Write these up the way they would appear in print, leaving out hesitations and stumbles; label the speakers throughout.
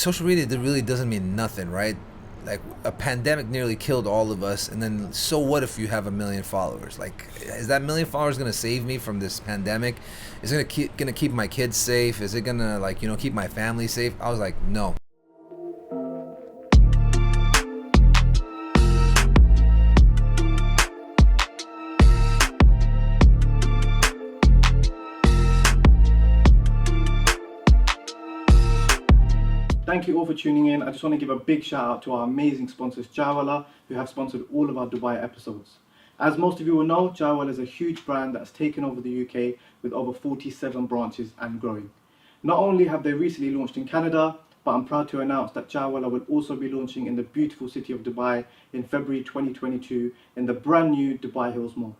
Speaker 1: social media really doesn't mean nothing, right? Like a pandemic nearly killed all of us, and then so what if you have 1 million followers? Like, is that 1 million followers gonna save me from this pandemic? Is it gonna keep my kids safe? Is it gonna, like, keep my family safe? I was like, no.
Speaker 2: Thank you all for tuning in. I just want to give a big shout out to our amazing sponsors, Jawala, who have sponsored all of our Dubai episodes. As most of you will know, Jawala is a huge brand that's taken over the UK with over 47 branches and growing. Not only have they recently launched in Canada, but I'm proud to announce that Jawala will also be launching in the beautiful city of Dubai in February 2022 in the brand new Dubai Hills Mall.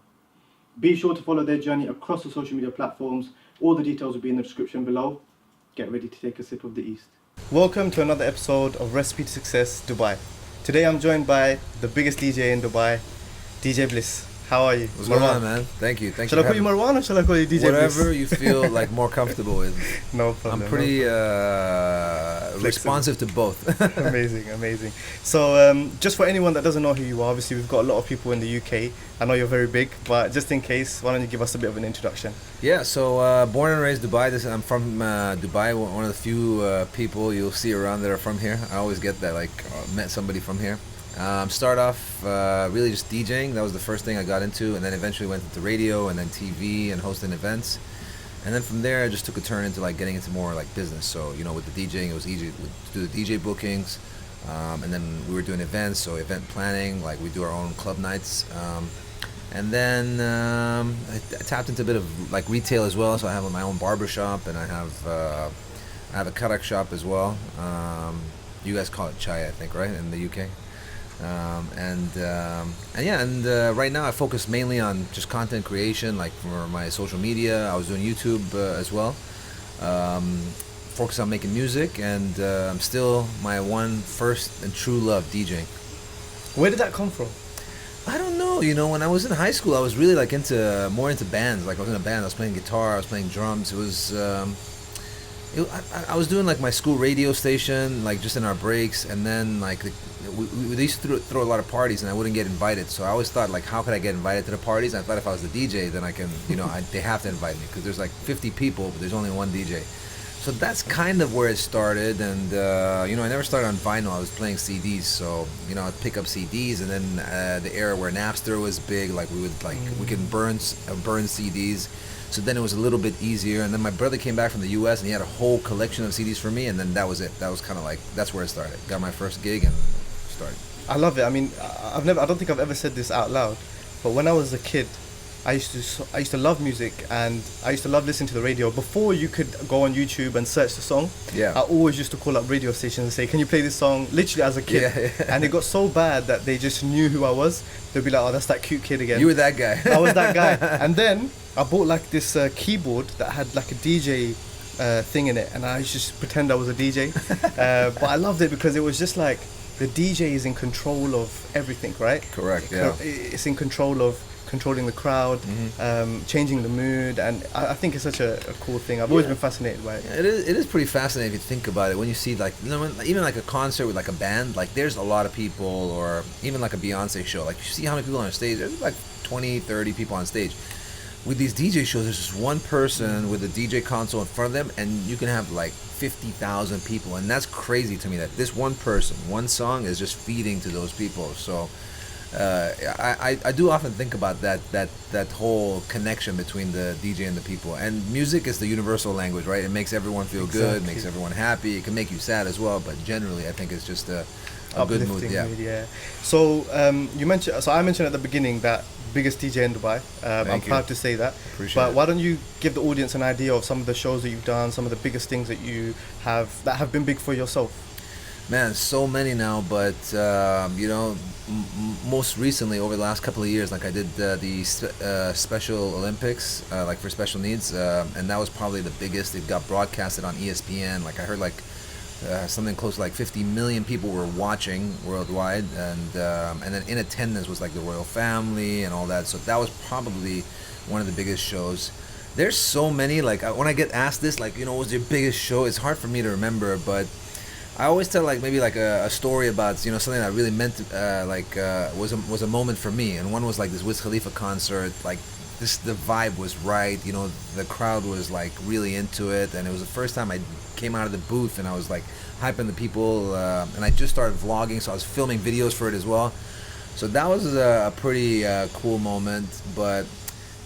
Speaker 2: Be sure to follow their journey across the social media platforms. All the details will be in the description below. Get ready to take a sip of the East. Welcome to another episode of Recipe to Success Dubai. Today I'm joined by the biggest DJ in Dubai, DJ Bliss. How are you?
Speaker 1: What's going on, man? Thank you.
Speaker 2: Shall I call you Marwan or shall I call you DJ Bliss?
Speaker 1: Whatever you feel like more comfortable with.
Speaker 2: No problem.
Speaker 1: I'm pretty responsive to both.
Speaker 2: Amazing. So just for anyone that doesn't know who you are, obviously we've got a lot of people in the UK. I know you're very big, but just in case, why don't you give us a bit of an introduction?
Speaker 1: Yeah, so born and raised Dubai. I'm from Dubai, one of the few people you'll see around that are from here. I always get that, like, met somebody from here. Start off really just DJing. That was the first thing I got into, and then eventually went into radio and then TV and hosting events. And then from there I just took a turn into like getting into more like business. So with the DJing it was easy to do the DJ bookings, and then we were doing events, so event planning, like we do our own club nights. And then I tapped into a bit of like retail as well. So I have my own barber shop, and I have a karak shop as well. You guys call it chai, I think, right, in the UK? Right now I focus mainly on just content creation, like for my social media. I was doing YouTube as well. Focus on making music, and I'm still my first and true love, DJing.
Speaker 2: Where did that come from?
Speaker 1: I don't know. When I was in high school, I was really like more into bands. Like I was in a band. I was playing guitar. I was playing drums. It was. I was doing like my school radio station, like just in our breaks, and then like we used to throw a lot of parties, and I wouldn't get invited. So I always thought, like, how could I get invited to the parties? And I thought if I was the DJ, then I can, they have to invite me, because there's like 50 people, but there's only one DJ. So that's kind of where it started, and I never started on vinyl. I was playing CDs, so I'd pick up CDs, and then the era where Napster was big, like we can burn CDs. So then it was a little bit easier, and then my brother came back from the US and he had a whole collection of CDs for me, and then that was it. That was kind of like, that's where it started. Got my first gig and started.
Speaker 2: I love it. I mean, I don't think I've ever said this out loud, but when I was a kid, I used to love music, and I used to love listening to the radio. Before you could go on YouTube and search the song, I always used to call up radio stations and say, can you play this song? Literally as a kid. Yeah. And it got so bad that they just knew who I was. They'd be like, oh, that's that cute kid again.
Speaker 1: You were that guy.
Speaker 2: I was that guy. And then I bought like this keyboard that had like a DJ thing in it, and I used to just pretend I was a DJ. But I loved it because it was just like, the DJ is in control of everything, right?
Speaker 1: Correct, yeah.
Speaker 2: It's in control of controlling the crowd, changing the mood, and I think it's such a cool thing. I've always been fascinated by it.
Speaker 1: It is pretty fascinating if you think about it. When you see like, even like a concert with like a band, like there's a lot of people, or even like a Beyonce show, like you see how many people on stage. There's like 20, 30 people on stage. With these DJ shows, there's just one person with a DJ console in front of them, and you can have like 50,000 people, and that's crazy to me that this one person, one song is just feeding to those people. So I do often think about that whole connection between the DJ and the people. And music is the universal language, right? It makes everyone feel good, makes everyone happy. It can make you sad as well, but generally I think it's just a good mood.
Speaker 2: Yeah. So I mentioned at the beginning that biggest DJ in Dubai. I'm proud to say that. But why don't you give the audience an idea of some of the shows that you've done, some of the biggest things that you have been big for yourself?
Speaker 1: Man, so many now, but most recently over the last couple of years, like I did the Special Olympics, like for special needs, and that was probably the biggest. It got broadcasted on ESPN. Like I heard like something close to like 50 million people were watching worldwide, and then in attendance was like the royal family and all that. So that was probably one of the biggest shows. There's so many, like when I get asked this, like, what was your biggest show? It's hard for me to remember, but I always tell like maybe like a story about, you know, something that really meant was a moment for me. And one was like this Wiz Khalifa concert. Like the vibe was right. You know, the crowd was like really into it, and it was the first time I came out of the booth and I was like hyping the people. And I just started vlogging, so I was filming videos for it as well. So that was a pretty cool moment. But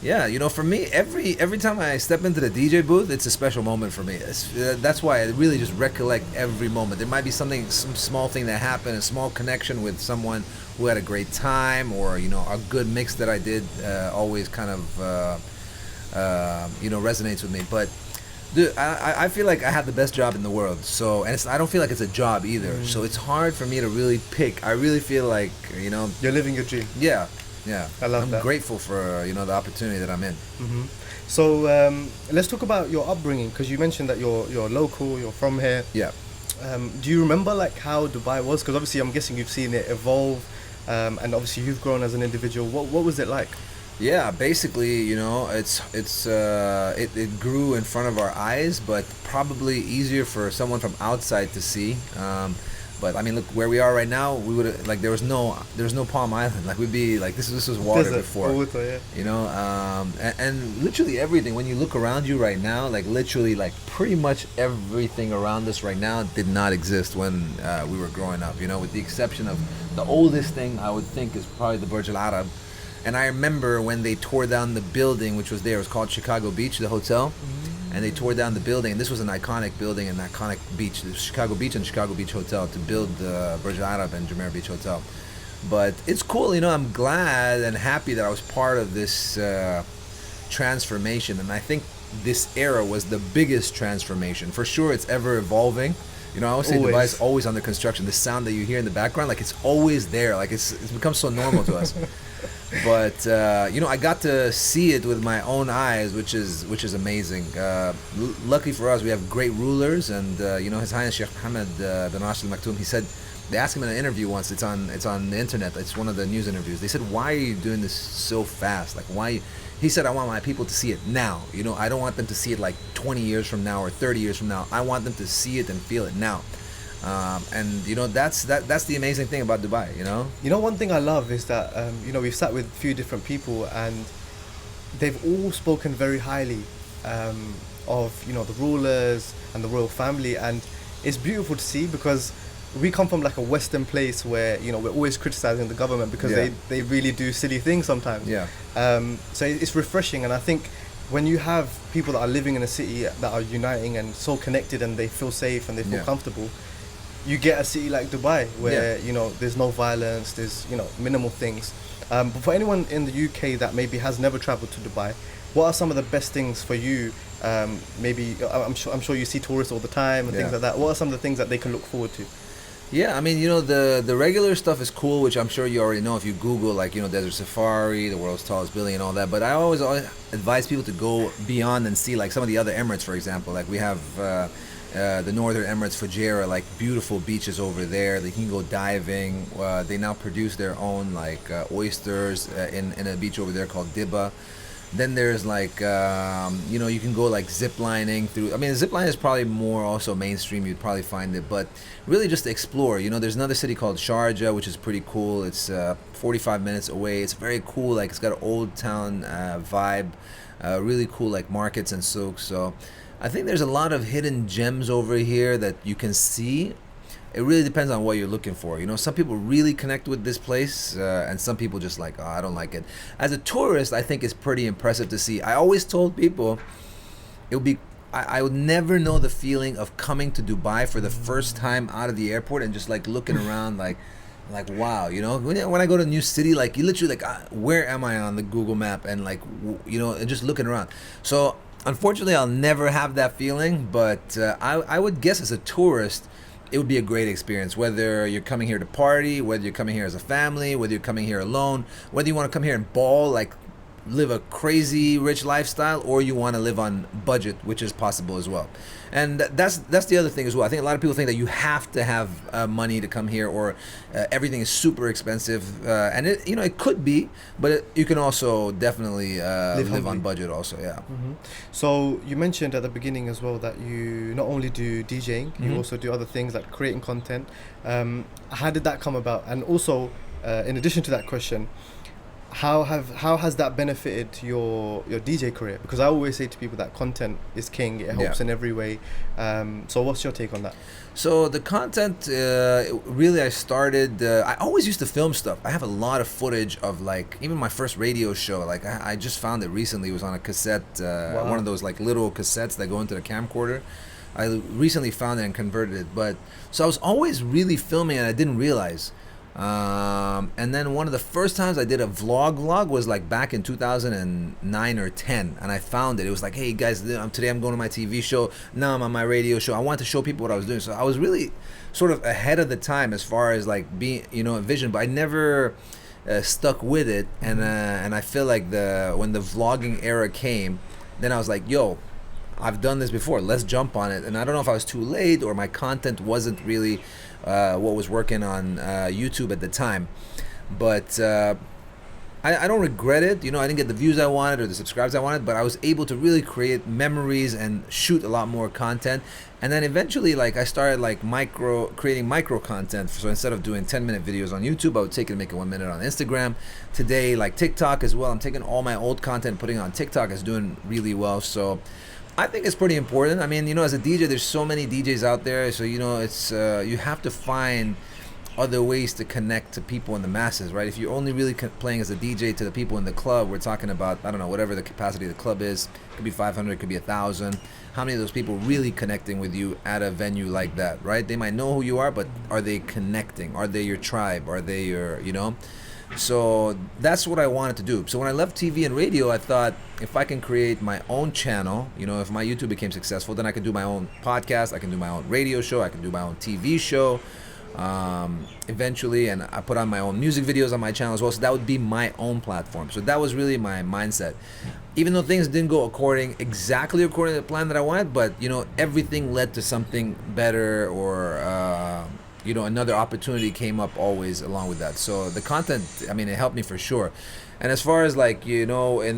Speaker 1: yeah, you know, for me, every time I step into the DJ booth, it's a special moment for me. That's why I really just recollect every moment. There might be some small thing that happened, a small connection with someone who had a great time, or, you know, a good mix that I did always kind of, you know, resonates with me. But dude, I feel like I have the best job in the world. So, and I don't feel like it's a job either. So it's hard for me to really pick. I really feel like, you know,
Speaker 2: you're living your dream.
Speaker 1: Yeah. Yeah,
Speaker 2: I love that.
Speaker 1: I'm grateful for, you know, the opportunity that I'm in.
Speaker 2: Mm-hmm. So let's talk about your upbringing, because you mentioned that you're local, you're from here.
Speaker 1: Yeah.
Speaker 2: Do you remember like how Dubai was? Because obviously I'm guessing you've seen it evolve, and obviously you've grown as an individual. What was it like?
Speaker 1: Yeah, basically, you know, it grew in front of our eyes, but probably easier for someone from outside to see. But I mean, look where we are right now. We would like there's no Palm Island. Like we'd be like this was water
Speaker 2: Desert,
Speaker 1: before.
Speaker 2: water, yeah.
Speaker 1: You know, and literally everything. When you look around you right now, like literally like pretty much everything around us right now did not exist when we were growing up. You know, with the exception of the oldest thing I would think is probably the Burj Al Arab. And I remember when they tore down the building, which was there. It was called Chicago Beach, the hotel. And they tore down the building, and this was an iconic building, an iconic beach, the Chicago Beach and Chicago Beach Hotel, to build the Burj Al Arab and Jumeirah Beach Hotel. But it's cool, you know, I'm glad and happy that I was part of this transformation, and I think this era was the biggest transformation. For sure, it's ever evolving. You know, I always say Dubai is always under construction. The sound that you hear in the background, like it's always there. Like it's become so normal to us. But you know, I got to see it with my own eyes, which is amazing. Luckily for us, we have great rulers, and you know, His Highness Sheikh Mohammed bin Rashid Al Maktoum. He said they asked him in an interview once. It's on the internet. It's one of the news interviews. They said, "Why are you doing this so fast? Like why?" He said, "I want my people to see it now. You know, I don't want them to see it like 20 years from now or 30 years from now. I want them to see it and feel it now." And you know, that's the amazing thing about Dubai. You know,
Speaker 2: one thing I love is that you know, we've sat with a few different people, and they've all spoken very highly of, you know, the rulers and the royal family, and it's beautiful to see, because we come from like a Western place where, you know, we're always criticizing the government because they really do silly things sometimes.
Speaker 1: Yeah.
Speaker 2: So it's refreshing, and I think when you have people that are living in a city that are uniting and so connected, and they feel safe and they feel comfortable, you get a city like Dubai where you know, there's no violence, there's, you know, minimal things. But for anyone in the UK that maybe has never traveled to Dubai, what are some of the best things for you? Maybe I'm sure you see tourists all the time and things like that. What are some of the things that they can look forward to?
Speaker 1: Yeah, I mean, you know, the regular stuff is cool, which I'm sure you already know if you Google, like, you know, Desert Safari, the world's tallest building and all that. But I always advise people to go beyond and see, like, some of the other Emirates, for example. Like, we have the Northern Emirates, Fujairah, like, beautiful beaches over there. They can go diving. They now produce their own, like, oysters in a beach over there called Dibba. Then there's like, you know, you can go like zip lining through. I mean, zip line is probably more also mainstream. You'd probably find it, but really just to explore. You know, there's another city called Sharjah, which is pretty cool. It's 45 minutes away. It's very cool. Like, it's got an old town vibe. Really cool, like markets and souks. So I think there's a lot of hidden gems over here that you can see. It really depends on what you're looking for. You know, some people really connect with this place, and some people just like, oh, I don't like it. As a tourist, I think it's pretty impressive to see. I always told people it would be, I would never know the feeling of coming to Dubai for the first time out of the airport and just like looking around like wow, you know, when I go to a new city, like you literally like, where am I on the Google map, and like, you know, and just looking around. So unfortunately, I'll never have that feeling, but I would guess as a tourist, it would be a great experience, whether you're coming here to party, whether you're coming here as a family, whether you're coming here alone, whether you want to come here and ball. Like, live a crazy rich lifestyle, or you want to live on budget, which is possible as well. And that's the other thing as well. I think a lot of people think that you have to have money to come here, or everything is super expensive, and it could be, but you can also definitely live on budget also. Yeah.
Speaker 2: So you mentioned at the beginning as well that you not only do DJing, you also do other things like creating content. How did that come about? And also, in addition to that question, how has that benefited your DJ career? Because I always say to people that content is king. It helps in every way. So what's your take on that?
Speaker 1: So the content, really, I started. I always used to film stuff. I have a lot of footage of like even my first radio show. Like I just found it recently. It was on a cassette, one of those like little cassettes that go into the camcorder. I recently found it and converted it. But so I was always really filming, and I didn't realize. And then one of the first times I did a vlog was like back in 2009 or 10, and I found it. It was like, hey guys, today I'm going to my TV show. Now I'm on my radio show. I wanted to show people what I was doing. So I was really sort of ahead of the time as far as like being, a vision, but I never stuck with it. And I feel like when the vlogging era came, then I was like, yo, I've done this before. Let's jump on it. And I don't know if I was too late or my content wasn't really what was working on YouTube at the time, but I don't regret it. I didn't get the views I wanted or the subscribers I wanted, but I was able to really create memories and shoot a lot more content. And then eventually, like, I started like creating micro content. So instead of doing 10-minute videos on YouTube, I would take it and make it 1 minute on Instagram. Today, like TikTok as well, I'm taking all my old content and putting it on TikTok. It's doing really well. So I think it's pretty important. I mean, as a DJ, there's so many DJs out there. So, it's you have to find other ways to connect to people in the masses, right? If you're only really playing as a DJ to the people in the club, we're talking about, I don't know, whatever the capacity of the club is. It could be 500, it could be 1,000. How many of those people really connecting with you at a venue like that, right? They might know who you are, but are they connecting? Are they your tribe? Are they your, So that's what I wanted to do. So when I left TV and radio, I thought if I can create my own channel, if my YouTube became successful, then I could do my own podcast, I can do my own radio show, I can do my own TV show eventually, and I put on my own music videos on my channel as well. So that would be my own platform. So that was really my mindset. Even though things didn't go exactly according to the plan that I wanted, but everything led to something better, or another opportunity came up always along with that. So the content, I mean, it helped me for sure. And as far as like, in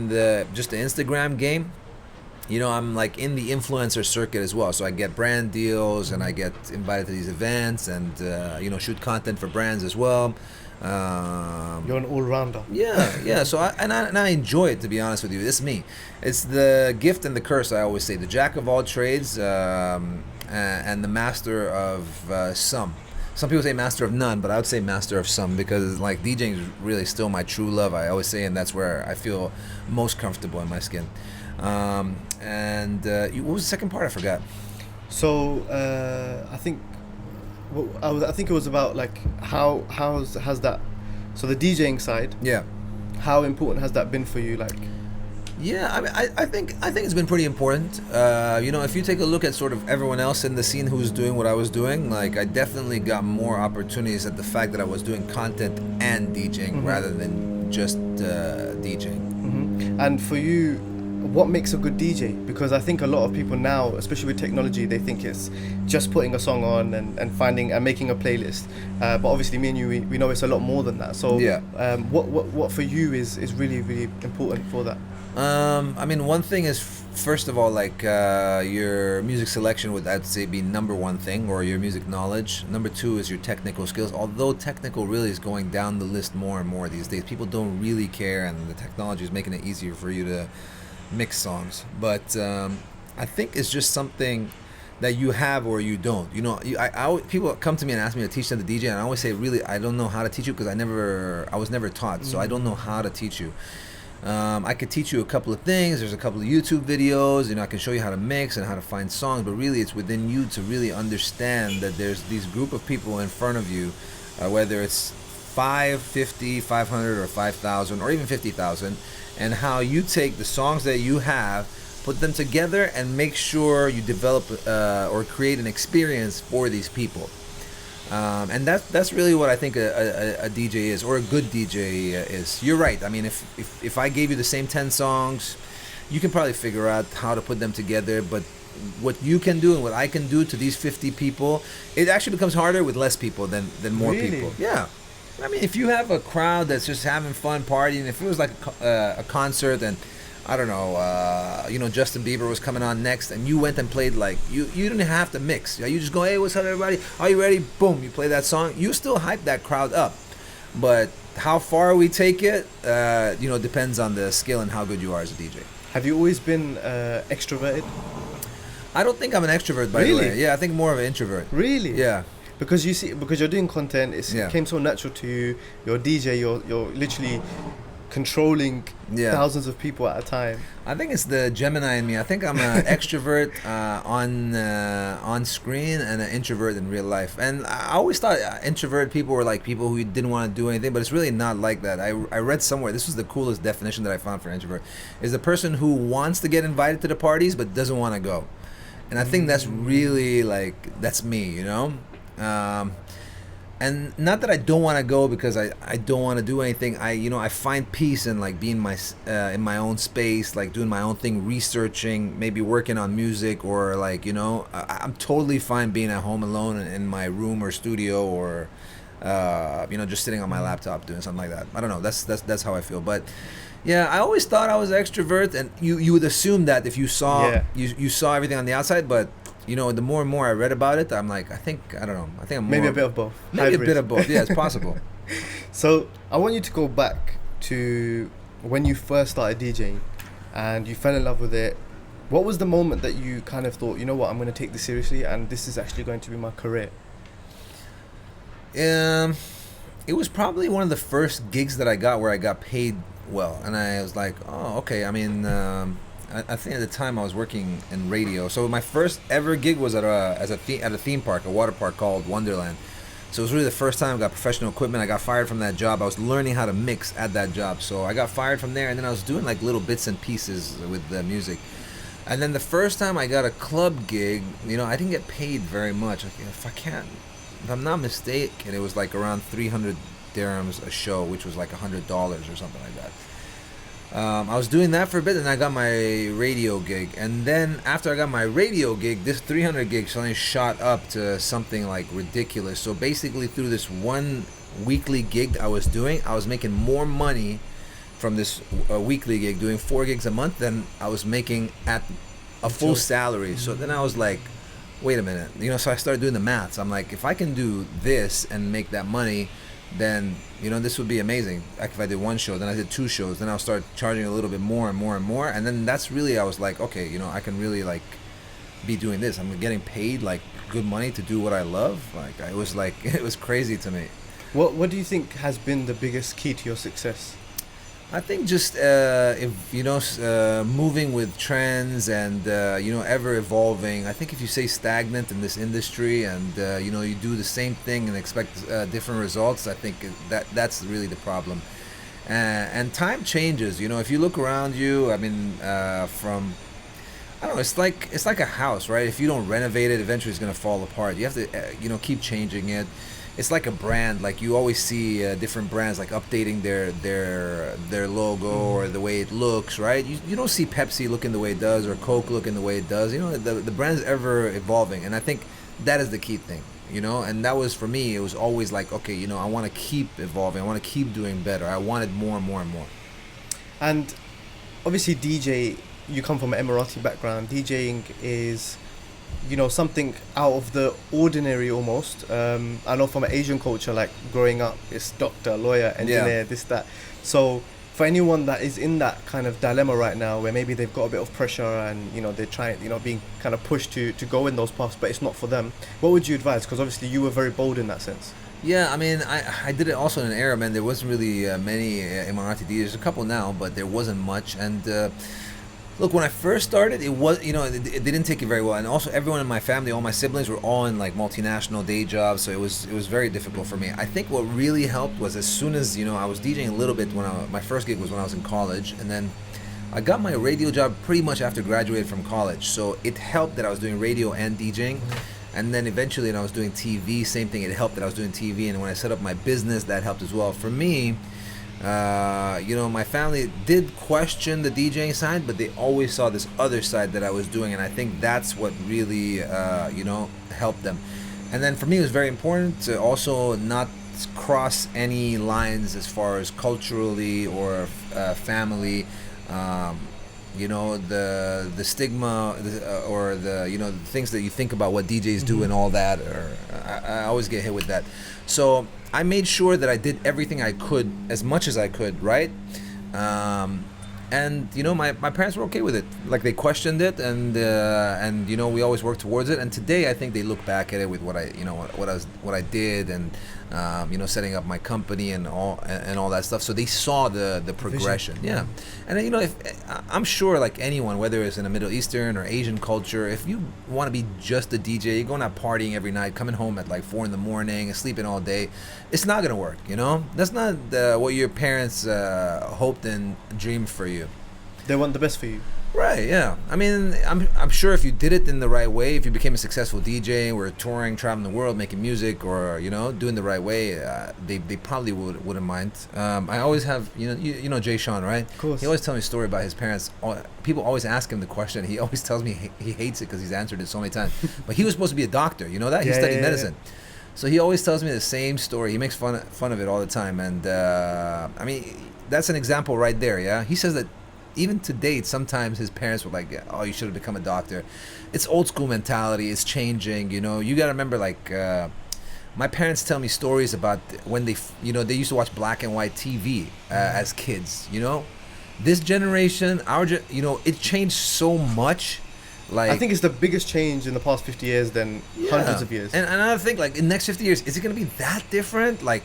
Speaker 1: the Instagram game, I'm like in the influencer circuit as well. So I get brand deals and I get invited to these events and, shoot content for brands as well.
Speaker 2: You're an all-rounder.
Speaker 1: Yeah. So I enjoy it, to be honest with you. It's me. It's the gift and the curse, I always say. The jack of all trades and the master of some. Some people say master of none, but I would say master of some, because like DJing is really still my true love, I always say, and that's where I feel most comfortable in my skin. What was the second part? I forgot.
Speaker 2: So I think it was about like how has that, so the DJing side.
Speaker 1: Yeah.
Speaker 2: How important has that been for you? Like.
Speaker 1: Yeah, I mean, I think it's been pretty important. If you take a look at sort of everyone else in the scene who's doing what I was doing, like I definitely got more opportunities at the fact that I was doing content and DJing rather than just DJing.
Speaker 2: And for you, what makes a good DJ? Because I think a lot of people now, especially with technology, they think it's just putting a song on and finding and making a playlist. But obviously, me and you, we know it's a lot more than that. So,
Speaker 1: yeah.
Speaker 2: What for you is really, really important for that?
Speaker 1: I mean, one thing is, first of all, like your music selection would, I'd say, be number one thing, or your music knowledge. Number two is your technical skills, although technical really is going down the list more and more these days. People don't really care, and the technology is making it easier for you to mix songs. But I think it's just something that you have or you don't. People come to me and ask me to teach them to DJ, and I always say, really, I don't know how to teach you, because I was never taught, so I don't know how to teach you. I could teach you a couple of things. There's a couple of YouTube videos, I can show you how to mix and how to find songs, but really it's within you to really understand that there's these group of people in front of you, whether it's 5, 50, 500 or 5,000 or even 50,000, and how you take the songs that you have, put them together and make sure you develop or create an experience for these people. And that's really what I think a DJ is, or a good DJ is. You're right. I mean, if I gave you the same 10 songs, you can probably figure out how to put them together. But what you can do and what I can do to these 50 people, it actually becomes harder with less people than more people. Yeah. I mean, if you have a crowd that's just having fun, partying, if it was like a concert and I don't know, Justin Bieber was coming on next, and you went and played like you didn't have to mix. You just go, hey, what's up, everybody? Are you ready? Boom, you play that song. You still hype that crowd up, but how far we take it, depends on the skill and how good you are as a DJ.
Speaker 2: Have you always been extroverted?
Speaker 1: I don't think I'm an extrovert, by the way. Yeah, I think more of an introvert.
Speaker 2: Really?
Speaker 1: Yeah.
Speaker 2: Because you're doing content, it came so natural to you. You're a DJ. You're literally controlling thousands of people at a time.
Speaker 1: I think it's the Gemini in me. I think I'm an extrovert on screen and an introvert in real life. And I always thought introvert people were like people who didn't want to do anything, but it's really not like that. I read somewhere, this was the coolest definition that I found for introvert, is the person who wants to get invited to the parties but doesn't want to go. And I think that's really that's me, and not that I don't want to go because I don't want to do anything. I find peace in being in my own space, doing my own thing, researching, maybe working on music, or I'm totally fine being at home alone in my room or studio, or just sitting on my laptop doing something like that. I don't know. That's how I feel. But yeah, I always thought I was an extrovert, and you would assume that if you saw you saw everything on the outside, but the more and more I read about it, I'm like, I don't know. I think I'm
Speaker 2: maybe a bit of both.
Speaker 1: Maybe a bit of both. Yeah, it's possible.
Speaker 2: So I want you to go back to when you first started DJing, and you fell in love with it. What was the moment that you kind of thought, I'm going to take this seriously, and this is actually going to be my career?
Speaker 1: It was probably one of the first gigs that I got where I got paid well, and I was like, oh, okay. I mean, I think at the time I was working in radio. So my first ever gig was at a theme park, a water park called Wonderland. So it was really the first time I got professional equipment. I got fired from that job. I was learning how to mix at that job. So I got fired from there, and then I was doing little bits and pieces with the music. And then the first time I got a club gig, I didn't get paid very much. If I'm not mistaken, it was around 300 dirhams a show, which was $100 or something like that. I was doing that for a bit, and I got my radio gig. And then after I got my radio gig, this 300 gig suddenly shot up to something ridiculous. So basically, through this one weekly gig I was doing, I was making more money from this weekly gig, doing 4 gigs a month, than I was making at a full salary. So then I was like, wait a minute. So I started doing the maths. I'm like, if I can do this and make that money, then this would be amazing. If I did 1 show, then I did 2 shows, then I'll start charging a little bit more and more and more, and then that's really, I was like, okay, I can really be doing this. I'm getting paid good money to do what I love. It was crazy to me.
Speaker 2: What do you think has been the biggest key to your success?
Speaker 1: I think just moving with trends and ever evolving. I think if you stay stagnant in this industry and you do the same thing and expect different results, I think that's really the problem. And time changes. If you look around you, I mean, from I don't know, it's like a house, right? If you don't renovate it, eventually it's gonna fall apart. You have to keep changing it. It's like a brand. You always see different brands updating their logo or the way it looks, right? You don't see Pepsi looking the way it does or Coke looking the way it does. The brand's ever evolving, and I think that is the key thing. And that was, for me, it was always okay, I want to keep evolving. I want to keep doing better. I wanted more and more and more. And
Speaker 2: obviously, DJ, you come from an Emirati background. DJing is something out of the ordinary almost. I know from an Asian culture, growing up, it's doctor, lawyer, engineer, this, that. So for anyone that is in that kind of dilemma right now, where maybe they've got a bit of pressure and they're trying, being kind of pushed to go in those paths, but it's not for them, what would you advise? Because obviously you were very bold in that sense.
Speaker 1: Yeah, I mean, I did it also in an era, man. There wasn't really many Emirati DJs. There's a couple now, but there wasn't much. And look, when I first started, it was, they didn't take it very well. And also everyone in my family, all my siblings were all in multinational day jobs. So it was very difficult for me. I think what really helped was as soon as, I was DJing a little bit my first gig was when I was in college. And then I got my radio job pretty much after graduating from college. So it helped that I was doing radio and DJing. And then eventually, when I was doing TV, same thing. It helped that I was doing TV, and when I set up my business, that helped as well. For me, my family did question the DJing side, but they always saw this other side that I was doing, and I think that's what really, helped them. And then for me, it was very important to also not cross any lines as far as culturally or family. The stigma or the things that you think about what DJs do and all that, or I always get hit with that. So I made sure that I did everything I could, as much as I could, right? And my parents were okay with it. Like, they questioned it, and we always worked towards it. And today I think they look back at it with what I did, and setting up my company and all that stuff. So they saw the progression. Yeah. And if I'm sure, like anyone, whether it's in a Middle Eastern or Asian culture, if you want to be just a DJ, you're going out partying every night, coming home at like 4 a.m, sleeping all day, it's not gonna work. That's not what your parents hoped and dreamed for you.
Speaker 3: They want the best for you.
Speaker 1: Right, yeah. I mean, I'm sure if you did it in the right way, if you became a successful DJ, were touring, traveling the world, making music, or doing the right way, they probably wouldn't mind. I always have, Jay Sean, right?
Speaker 3: Of course.
Speaker 1: He always tells me a story about his parents. People always ask him the question. He always tells me he hates it because he's answered it so many times. But he was supposed to be a doctor. You know that? He studied medicine. Yeah. So he always tells me the same story. He makes fun of it all the time. And that's an example right there. Yeah. He says that even to date, sometimes his parents were like, "Oh, you should have become a doctor." It's old school mentality. It's changing. You got to remember, like, my parents tell me stories about when they used to watch black and white TV as kids. This generation, it changed so much. Like,
Speaker 3: I think it's the biggest change in the past 50 years than hundreds of years.
Speaker 1: And I think, like, in the next 50 years, is it going to be that different? Like,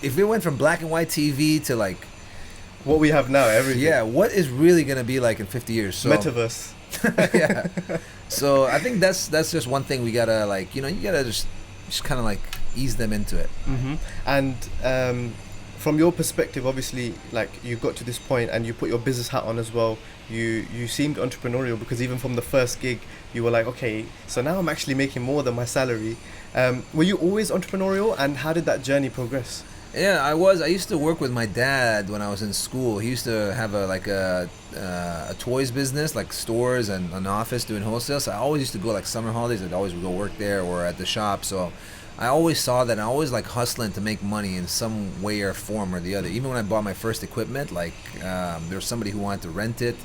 Speaker 1: if it went from black and white TV to, like,
Speaker 3: what we have now, everything.
Speaker 1: Yeah, what is really going to be like in 50 years? So,
Speaker 3: Metaverse.
Speaker 1: Yeah. So I think that's just one thing we got to, like, you got to just kind of, like, ease them into it.
Speaker 3: Mm-hmm. And from your perspective, obviously, like, you got to this point and you put your business hat on as well. You seemed entrepreneurial, because even from the first gig, you were like, okay, so now I'm actually making more than my salary. Were you always entrepreneurial, and how did that journey progress?
Speaker 1: Yeah, I was. I used to work with my dad when I was in school. He used to have a toys business, like stores and an office doing wholesale. So I always used to go, like, summer holidays. I'd always go work there or at the shop. So I always saw that. I always, like, hustling to make money in some way or form or the other. Even when I bought my first equipment, like, there was somebody who wanted to rent it.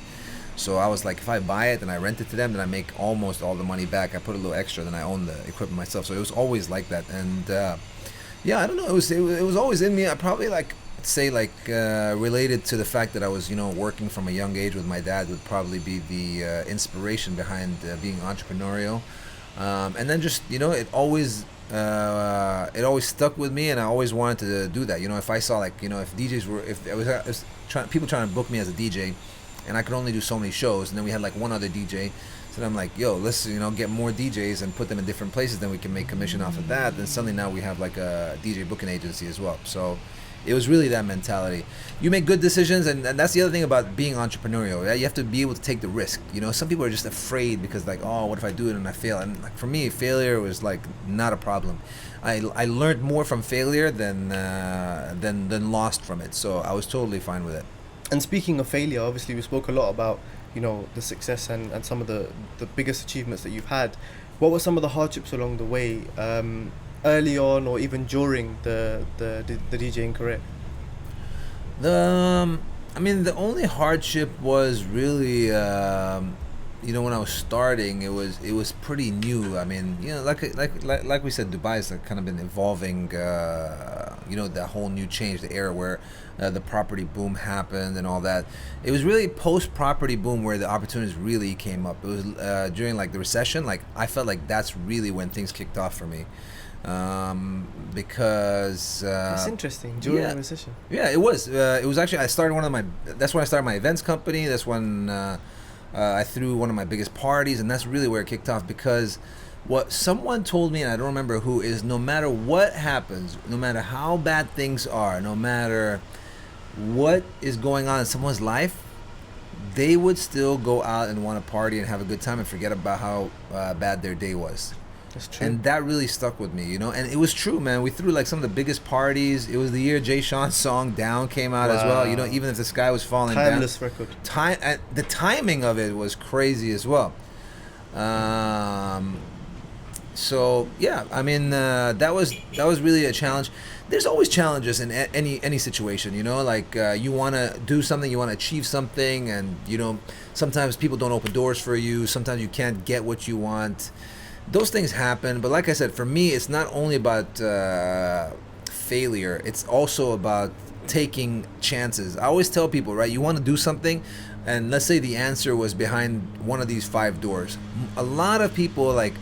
Speaker 1: So I was like, if I buy it and I rent it to them, then I make almost all the money back. I put a little extra, then I own the equipment myself. So it was always like that. And yeah, I don't know. It was always in me. I probably, like, say, like, related to the fact that I was, working from a young age with my dad would probably be the inspiration behind being entrepreneurial. And then just, it always stuck with me, and I always wanted to do that. If I saw, like, if DJs were, if I was people trying to book me as a DJ, and I could only do so many shows, and then we had, like, one other DJ. So then I'm like, yo, let's, get more DJs and put them in different places. Then we can make commission off of that. Then suddenly now we have, like, a DJ booking agency as well. So it was really that mentality. You make good decisions, and that's the other thing about being entrepreneurial. Yeah? You have to be able to take the risk. Some people are just afraid because, like, oh, what if I do it and I fail? And, like, for me, failure was, like, not a problem. I learned more from failure than lost from it. So I was totally fine with it.
Speaker 3: And speaking of failure, obviously we spoke a lot about the success and some of the biggest achievements that you've had. What were some of the hardships along the way, early on or even during the DJing career?
Speaker 1: The only hardship was really, when I was starting, it was pretty new. I mean, like we said, Dubai has, like, kind of been evolving, that whole new change, the era where the property boom happened and all that. It was really post-property boom where the opportunities really came up. It was during, like, the recession. Like, I felt like that's really when things kicked off for me. Because
Speaker 3: that's interesting. During the recession.
Speaker 1: Yeah, it was. It was actually, that's when I started my events company. That's when I threw one of my biggest parties, and that's really where it kicked off. Because what someone told me, and I don't remember who, is no matter what happens, no matter how bad things are, no matter what is going on in someone's life, they would still go out and want to party and have a good time and forget about how bad their day was.
Speaker 3: That's true.
Speaker 1: And that really stuck with me, you know. And it was true, man. We threw like some of the biggest parties. It was the year Jay Sean's song "Down" came out as well. You know, even if the sky was falling
Speaker 3: Timeless
Speaker 1: down.
Speaker 3: record.
Speaker 1: The timing of it was crazy as well. So yeah, I mean, that was really a challenge. There's always challenges in any situation, you know. Like you want to do something, you want to achieve something, and you know, sometimes people don't open doors for you. Sometimes you can't get what you want. Those things happen, but like I said, for me, it's not only about failure. It's also about taking chances. I always tell people, right? You want to do something, and let's say the answer was behind one of these 5 doors. A lot of people are like,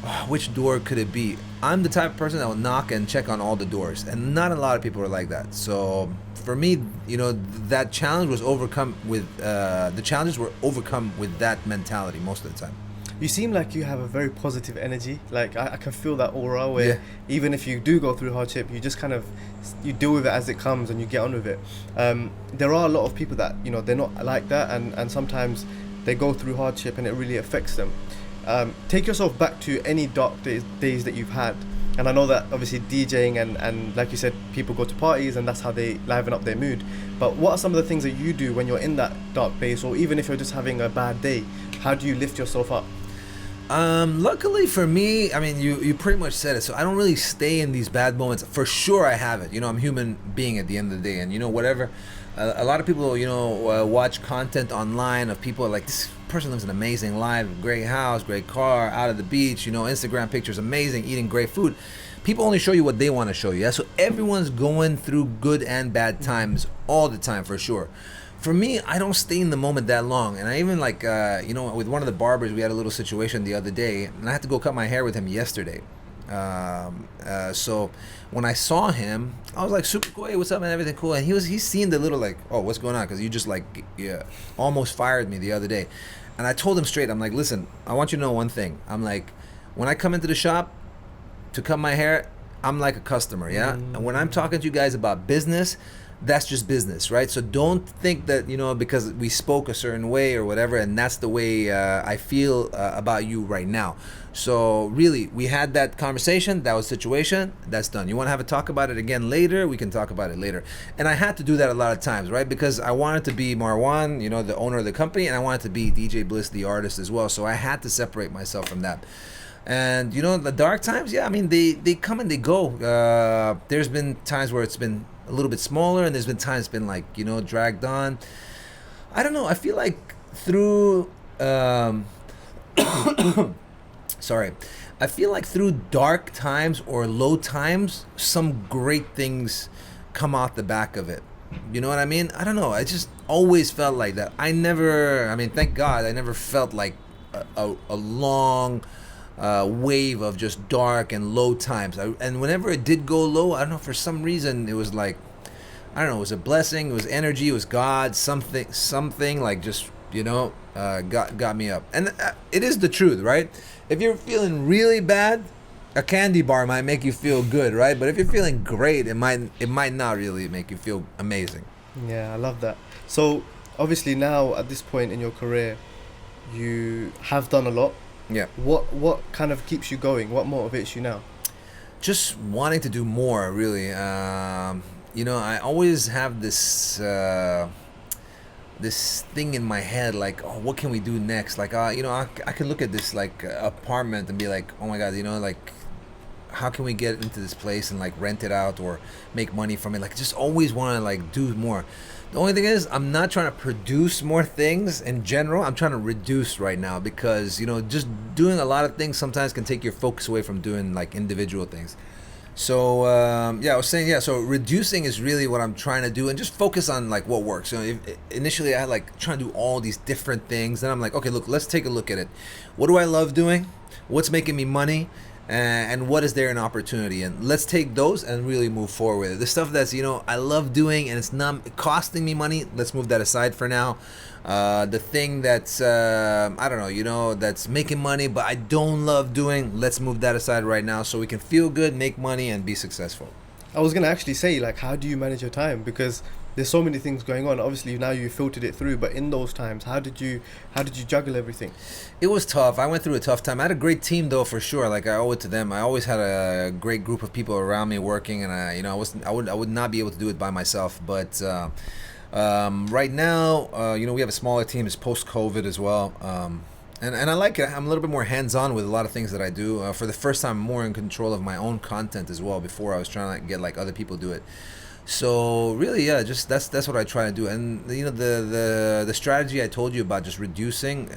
Speaker 1: oh, which door could it be? I'm the type of person that will knock and check on all the doors, and not a lot of people are like that. So for me, you know, that challenge was overcome with the challenges were overcome with that mentality most of the time.
Speaker 3: You seem like you have a very positive energy. Like I can feel that aura where even if you do go through hardship, you just kind of you deal with it as it comes and you get on with it. There are a lot of people that, you know, they're not like that, and sometimes they go through hardship and it really affects them. Take yourself back to any dark days that you've had. And I know that obviously DJing and like you said, people go to parties and that's how they liven up their mood. But what are some of the things that you do when you're in that dark place, or even if you're just having a bad day? How do you lift yourself up?
Speaker 1: Luckily for me, I mean, you pretty much said it. So I don't really stay in these bad moments. For sure I have it. You know, I'm a human being at the end of the day. And, you know, whatever. A lot of people, you know, watch content online of people like, this person lives an amazing life, great house, great car, out at the beach, you know, Instagram pictures, amazing, eating great food. People only show you what they want to show you. Yeah? So everyone's going through good and bad times all the time, for sure. For me, I don't stay in the moment that long. And I even like, you know, with one of the barbers, we had a little situation the other day, and I had to go cut my hair with him yesterday. So when I saw him, I was like, super cool, hey, what's up, man, everything cool? And he seemed a little like, oh, what's going on? Because you just like, almost fired me the other day. And I told him straight, I'm like, listen, I want you to know one thing. I'm like, when I come into the shop to cut my hair, I'm like a customer, yeah? And when I'm talking to you guys about business, that's just business, right? So don't think that, you know, because we spoke a certain way or whatever, and that's the way I feel about you right now. So really, we had that conversation, that was situation, that's done. You want to have a talk about it again later, we can talk about it later. And I had to do that a lot of times, right? Because I wanted to be Marwan, you know, the owner of the company, and I wanted to be DJ Bliss, the artist as well. So I had to separate myself from that. And, you know, the dark times, yeah, I mean, they come and they go. There's been times where it's been a little bit smaller, and there's been times it's been like, you know, dragged on. I don't know, I feel like through sorry, I feel like through dark times or low times, some great things come out the back of it. You know what I mean? I don't know, I just always felt like that. I mean, thank God I never felt like a long wave of just dark and low times. And whenever it did go low, I don't know, for some reason it was like, I don't know, it was a blessing, it was energy, it was God, something like just, you know, got me up. And it is the truth, right? If you're feeling really bad, a candy bar might make you feel good, right? But if you're feeling great, it might not really make you feel amazing.
Speaker 3: Yeah, I love that. So obviously now at this point in your career, you have done a lot.
Speaker 1: Yeah.
Speaker 3: What kind of keeps you going? What motivates you now?
Speaker 1: Just wanting to do more, really. You know, I always have this this thing in my head, like, oh, what can we do next? Like, you know, I can look at this like apartment and be like, oh my God, you know, like, how can we get into this place and like rent it out or make money from it? Like, just always want to like do more. The only thing is, I'm not trying to produce more things in general. I'm trying to reduce right now because, you know, just doing a lot of things sometimes can take your focus away from doing like individual things. So, yeah, I was saying, yeah, so reducing is really what I'm trying to do and just focus on like what works. So initially I had like trying to do all these different things. Then I'm like, okay, look, let's take a look at it. What do I love doing? What's making me money? And what is there an opportunity, and let's take those and really move forward with it. The stuff that's, you know, I love doing and it's not costing me money, let's move that aside for now. The thing that's I don't know, you know, that's making money but I don't love doing, let's move that aside right now so we can feel good, make money, and be successful.
Speaker 3: I was gonna actually say, like, how do you manage your time? Because there's so many things going on. Obviously now you filtered it through, but in those times, how did you juggle everything?
Speaker 1: It was tough. I went through a tough time. I had a great team though, for sure. Like I owe it to them. I always had a great group of people around me working, and I would not be able to do it by myself. But right now, we have a smaller team. It's post-COVID as well. And I like it. I'm a little bit more hands-on with a lot of things that I do. For the first time, I'm more in control of my own content as well. Before I was trying to get like other people do it. So really, yeah, just that's what I try to do. And the strategy I told you about, just reducing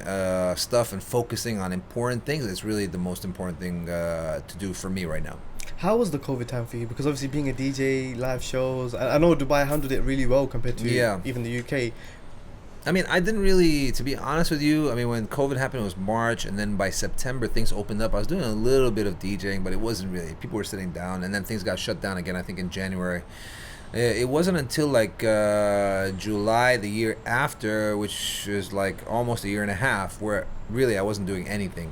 Speaker 1: stuff and focusing on important things, is really the most important thing to do for me right now.
Speaker 3: How was the COVID time for you? Because obviously being a DJ, live shows, I know Dubai handled it really well compared to even the UK.
Speaker 1: I mean, I didn't really, to be honest with you, I mean, when COVID happened, it was March, and then by September, things opened up. I was doing a little bit of DJing, but it wasn't really. People were sitting down, and then things got shut down again, I think, in January. It wasn't until, like, July the year after, which is, like, almost a year and a half, where really I wasn't doing anything.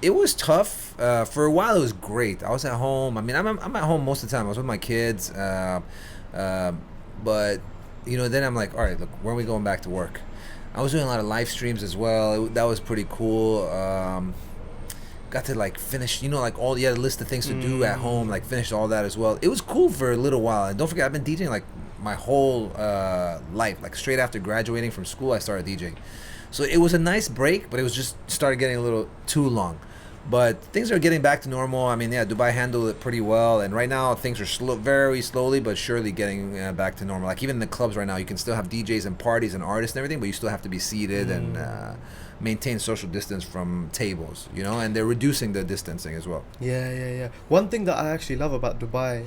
Speaker 1: It was tough. For a while, it was great. I was at home. I mean, I'm at home most of the time. I was with my kids. But... then I'm like, all right, look, when are we going back to work? I was doing a lot of live streams as well. That was pretty cool. Got to like finish, like all, you had a list of things to do at home, like finished all that as well. It was cool for a little while. And don't forget, I've been DJing like my whole life. Like straight after graduating from school, I started DJing. So it was a nice break, but it was just started getting a little too long. But things are getting back to normal. I mean, yeah, Dubai handled it pretty well. And right now, things are very slowly but surely getting back to normal. Like even in the clubs right now, you can still have DJs and parties and artists and everything, but you still have to be seated and maintain social distance from tables, and they're reducing the distancing as well.
Speaker 3: Yeah. One thing that I actually love about Dubai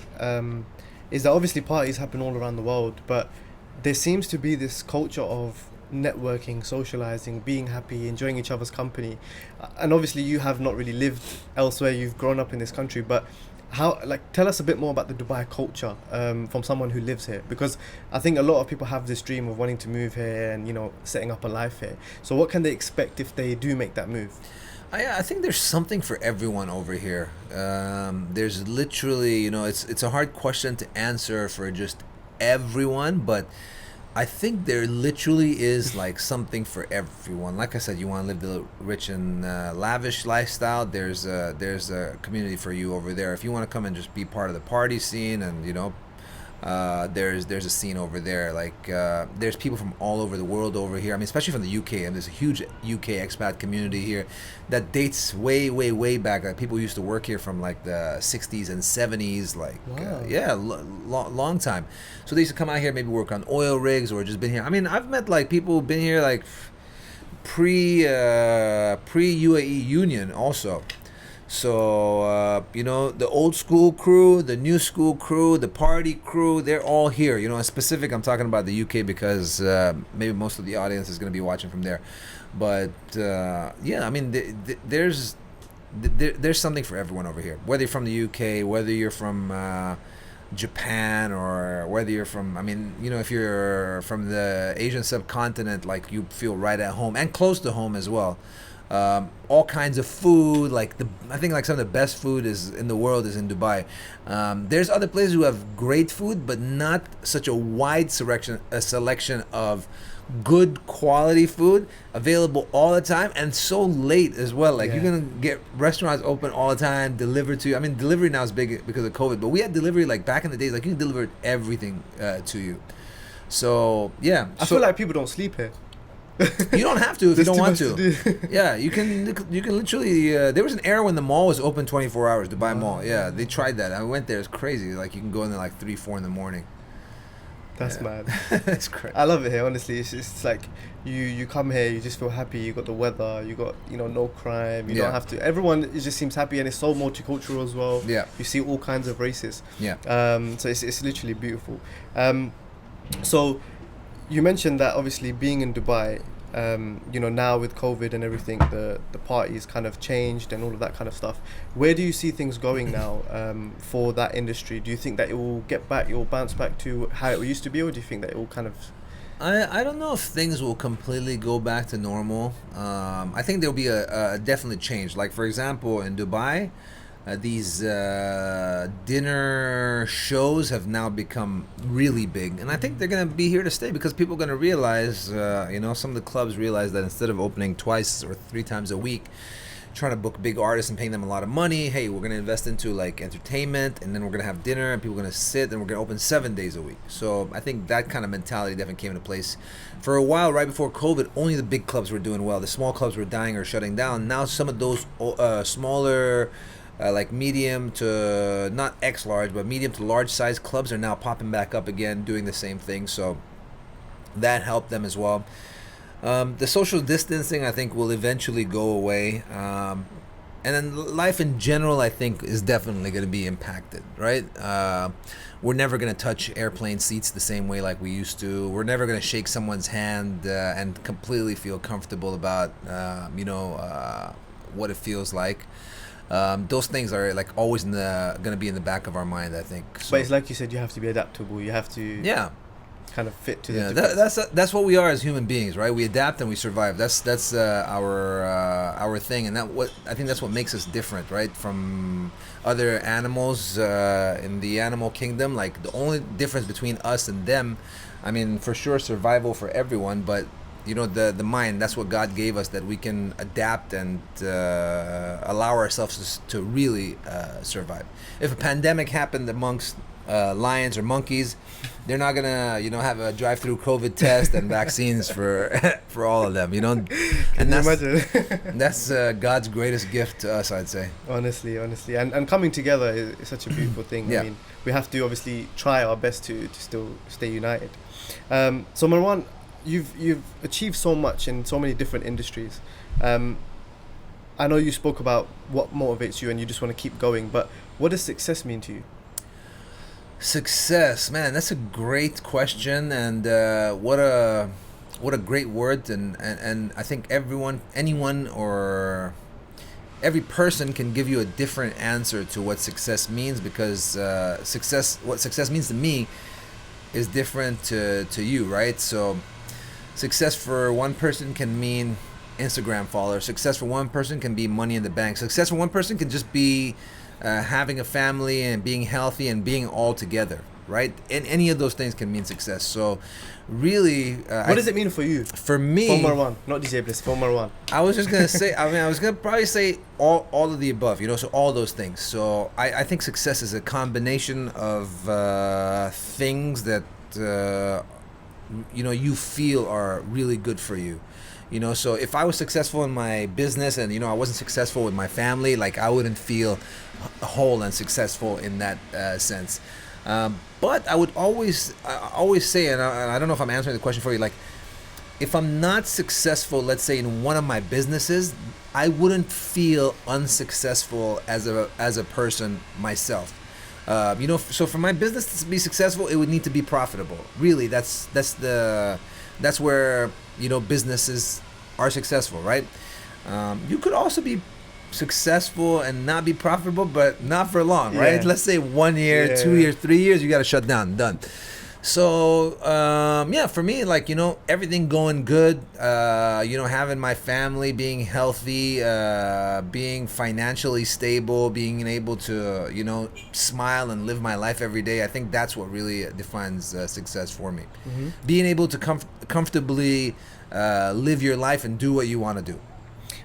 Speaker 3: is that obviously parties happen all around the world, but there seems to be this culture of networking, socializing, being happy, enjoying each other's company. And obviously you have not really lived elsewhere, you've grown up in this country, but tell us a bit more about the Dubai culture from someone who lives here, because I think a lot of people have this dream of wanting to move here and setting up a life here. So what can they expect if they do make that move?
Speaker 1: I think there's something for everyone over here. There's literally, it's a hard question to answer for just everyone, but I think there literally is like something for everyone. Like I said, you want to live the rich and lavish lifestyle, there's a community for you over there. If you want to come and just be part of the party scene, and there's a scene over there. Like there's people from all over the world over here. I mean, especially from the UK, and there's a huge UK expat community here that dates way back. Like people used to work here from like the 60s and 70s, like long time. So they used to come out here, maybe work on oil rigs or just been here. I mean, I've met like people who've been here like pre UAE Union also. So, the old school crew, the new school crew, the party crew, they're all here. In specific, I'm talking about the UK because maybe most of the audience is going to be watching from there. But, I mean, there's something for everyone over here. Whether you're from the UK, whether you're from Japan, or whether you're from, I mean, if you're from the Asian subcontinent, like you feel right at home and close to home as well. All kinds of food, I think like some of the best food in the world is in Dubai. There's other places who have great food, but not such a wide selection of good quality food available all the time, and so late as well. Like you're gonna get restaurants open all the time, delivered to you. I mean, delivery now is big because of COVID, but we had delivery like back in the days. Like you can deliver everything to you. So yeah,
Speaker 3: I feel like people don't sleep here.
Speaker 1: You don't have to if you don't want to. Yeah, you can literally. There was an era when the mall was open 24 hours. Dubai Mall. Yeah, they tried that. I went there. It's crazy. Like you can go in there like 3-4 in the morning.
Speaker 3: That's mad.
Speaker 1: That's crazy.
Speaker 3: I love it here. Honestly, it's like you come here, you just feel happy. You got the weather. You got no crime. You don't have to. Everyone it just seems happy, and it's so multicultural as well. Yeah. You see all kinds of races. Yeah. So it's literally beautiful. So. You mentioned that obviously being in Dubai, now with COVID and everything, the parties kind of changed and all of that kind of stuff. Where do you see things going now for that industry? Do you think that it will bounce back to how it used to be, or do you think that it will kind of...
Speaker 1: I don't know if things will completely go back to normal. I think there'll be a definite change. Like, for example, in Dubai, these dinner shows have now become really big, and I think they're gonna be here to stay because people are gonna realize, some of the clubs realize that instead of opening twice or 3 times a week, trying to book big artists and paying them a lot of money, hey, we're gonna invest into like entertainment, and then we're gonna have dinner, and people are gonna sit, and we're gonna open 7 days a week. So I think that kind of mentality definitely came into place. For a while, right before COVID, only the big clubs were doing well. The small clubs were dying or shutting down. Now some of those smaller, like medium to not X large, but medium to large size clubs are now popping back up again, doing the same thing. So that helped them as well. The social distancing, I think, will eventually go away. And then life in general, I think, is definitely going to be impacted, right? We're never going to touch airplane seats the same way like we used to. We're never going to shake someone's hand and completely feel comfortable about, what it feels like. Those things are like always going to be in the back of our mind, I think. So,
Speaker 3: but it's like you said, you have to be adaptable. You have to kind of fit to the
Speaker 1: that's what we are as human beings, right? We adapt and we survive. That's our thing, and I think that's what makes us different, right, from other animals in the animal kingdom. Like the only difference between us and them, I mean, for sure survival for everyone, but the mind, that's what God gave us, that we can adapt and allow ourselves to really survive. If a pandemic happened amongst lions or monkeys, they're not gonna have a drive-through COVID test and vaccines for all of them, and that's God's greatest gift to us, I'd say.
Speaker 3: Honestly, and coming together is such a beautiful thing.
Speaker 1: Yeah.
Speaker 3: I mean, we have to obviously try our best to still stay united. So Marwan, you've achieved so much in so many different industries. I know you spoke about what motivates you and you just want to keep going, but what does success mean to you?
Speaker 1: Success, man, that's a great question, and what a great word, and I think anyone or every person can give you a different answer to what success means, because what success means to me is different to you, right? So success for one person can mean Instagram followers. Success for one person can be money in the bank. Success for one person can just be having a family and being healthy and being all together, right? And any of those things can mean success. So really,
Speaker 3: what does it mean for you?
Speaker 1: For me,
Speaker 3: for Marwan, not DJ Bliss, for Marwan.
Speaker 1: I was just gonna say, I was gonna probably say all of the above, so all those things. So I think success is a combination of things that you feel are really good for you. So if I was successful in my business and I wasn't successful with my family, like I wouldn't feel whole and successful in that sense. But I would always say, and I don't know if I'm answering the question for you, like if I'm not successful, let's say in one of my businesses, I wouldn't feel unsuccessful as a person myself. So for my business to be successful, it would need to be profitable. Really, that's where businesses are successful, right? You could also be successful and not be profitable, but not for long, right?
Speaker 3: Yeah.
Speaker 1: Let's say 1 year, 2 years, 3 years, you got to shut down, done. So for me, like everything going good, having my family, being healthy, being financially stable, being able to smile and live my life every day. I think that's what really defines success for me.
Speaker 3: Mm-hmm.
Speaker 1: Being able to comfortably live your life and do what you want to do.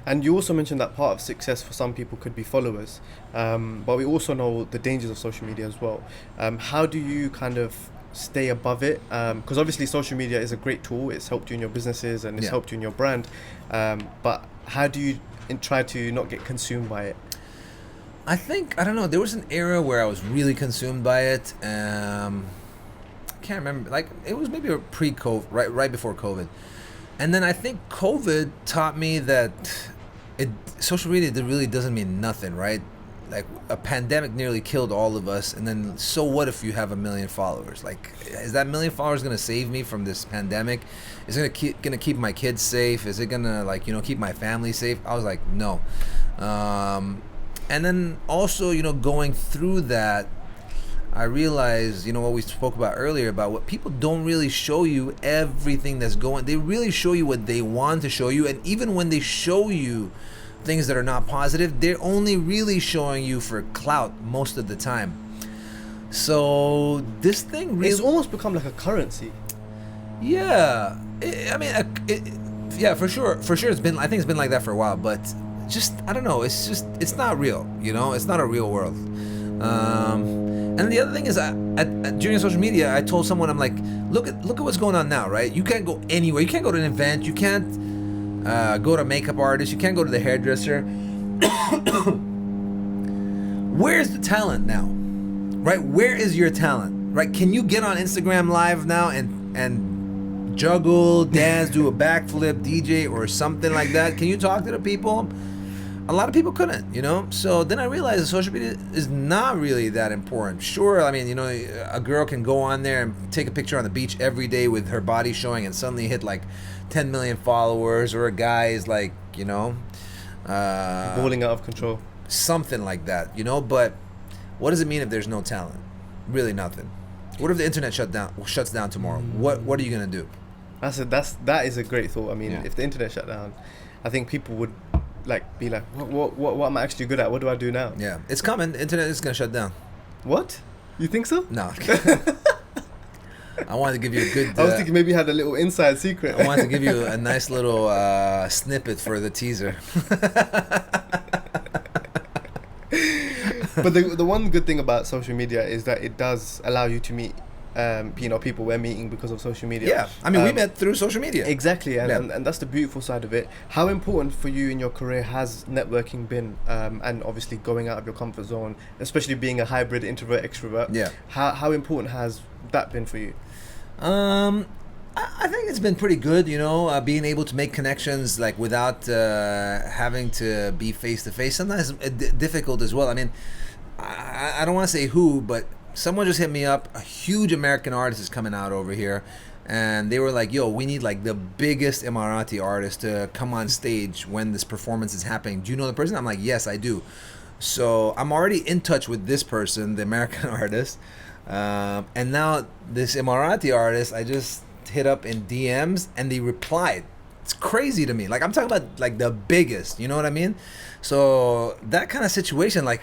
Speaker 3: And you also mentioned that part of success for some people could be followers, but we also know the dangers of social media as well. How do you kind of stay above it? Because obviously social media is a great tool. It's helped you in your businesses and it's helped you in your brand. But how do you try to not get consumed by it?
Speaker 1: I don't know. There was an era where I was really consumed by it. I can't remember. Like it was maybe pre-COVID, right before COVID. And then I think COVID taught me that social media really doesn't mean nothing, right? Like a pandemic nearly killed all of us, and then so what if you have 1 million followers? Like, is that 1 million followers gonna save me from this pandemic? Is it gonna keep my kids safe? Is it gonna keep my family safe? I was like, no. And then also going through that, I realized, what we spoke about earlier, about what people don't really show you everything that's going. They really show you what they want to show you, and even when they show you things that are not positive, they're only really showing you for clout most of the time. So this thing really,
Speaker 3: It's almost become like a currency.
Speaker 1: yeah, yeah, for sure. It's been, I think it's been like that for a while, but just, I don't know, it's not real, you know, it's not a real world. And the other thing is, during social media, I told someone, I'm like, look at what's going on now, right? You can't go anywhere. You can't go to an event. You can't go to a makeup artist. You can't go to the hairdresser. Where's the talent now, right? Where is your talent, right? Can you get on Instagram Live now and juggle, dance, do a backflip, DJ, or something like that? Can you talk to the people? A lot of people couldn't, you know? So then I realized that social media is not really that important. Sure, I mean, you know, a girl can go on there and take a picture on the beach every day with her body showing and suddenly hit like 10 million followers, or a guy is like, you know,
Speaker 3: Balling out of control.
Speaker 1: something like that, you know? But what does it mean if there's no talent? Really nothing. What if the internet shuts down tomorrow? What are you gonna do?
Speaker 3: That is a great thought. I mean,
Speaker 1: Yeah.
Speaker 3: if the internet shut down, I think people would be like, what am I actually good at? What do I do now?
Speaker 1: Yeah, it's coming. The internet is gonna shut down.
Speaker 3: What? You think so?
Speaker 1: No. I wanted to give you a good.
Speaker 3: I was thinking maybe you had a little inside secret.
Speaker 1: I wanted to give you a nice little snippet for the teaser.
Speaker 3: But the one good thing about social media is that it does allow you to meet, you know, people we're meeting because of social media.
Speaker 1: Yeah, I mean, we met through social media.
Speaker 3: Exactly, and,
Speaker 1: Yeah.
Speaker 3: and that's the beautiful side of it. How important for you in your career has networking been, and obviously going out of your comfort zone, especially being a hybrid introvert extrovert?
Speaker 1: Yeah.
Speaker 3: How important has that been for you?
Speaker 1: I think it's been pretty good, you know, being able to make connections like without having to be face to face. Sometimes difficult as well. I mean, I don't want to say who, but someone just hit me up. A huge American artist is coming out over here, and they were like, "Yo, we need like the biggest Emirati artist to come on stage when this performance is happening. Do you know the person?" I'm like, "Yes, I do." So I'm already in touch with this person, the American artist, and now this Emirati artist, I just hit up in DMs and they replied. It's crazy to me. Like, I'm talking about like the biggest, you know what I mean? So that kind of situation, like,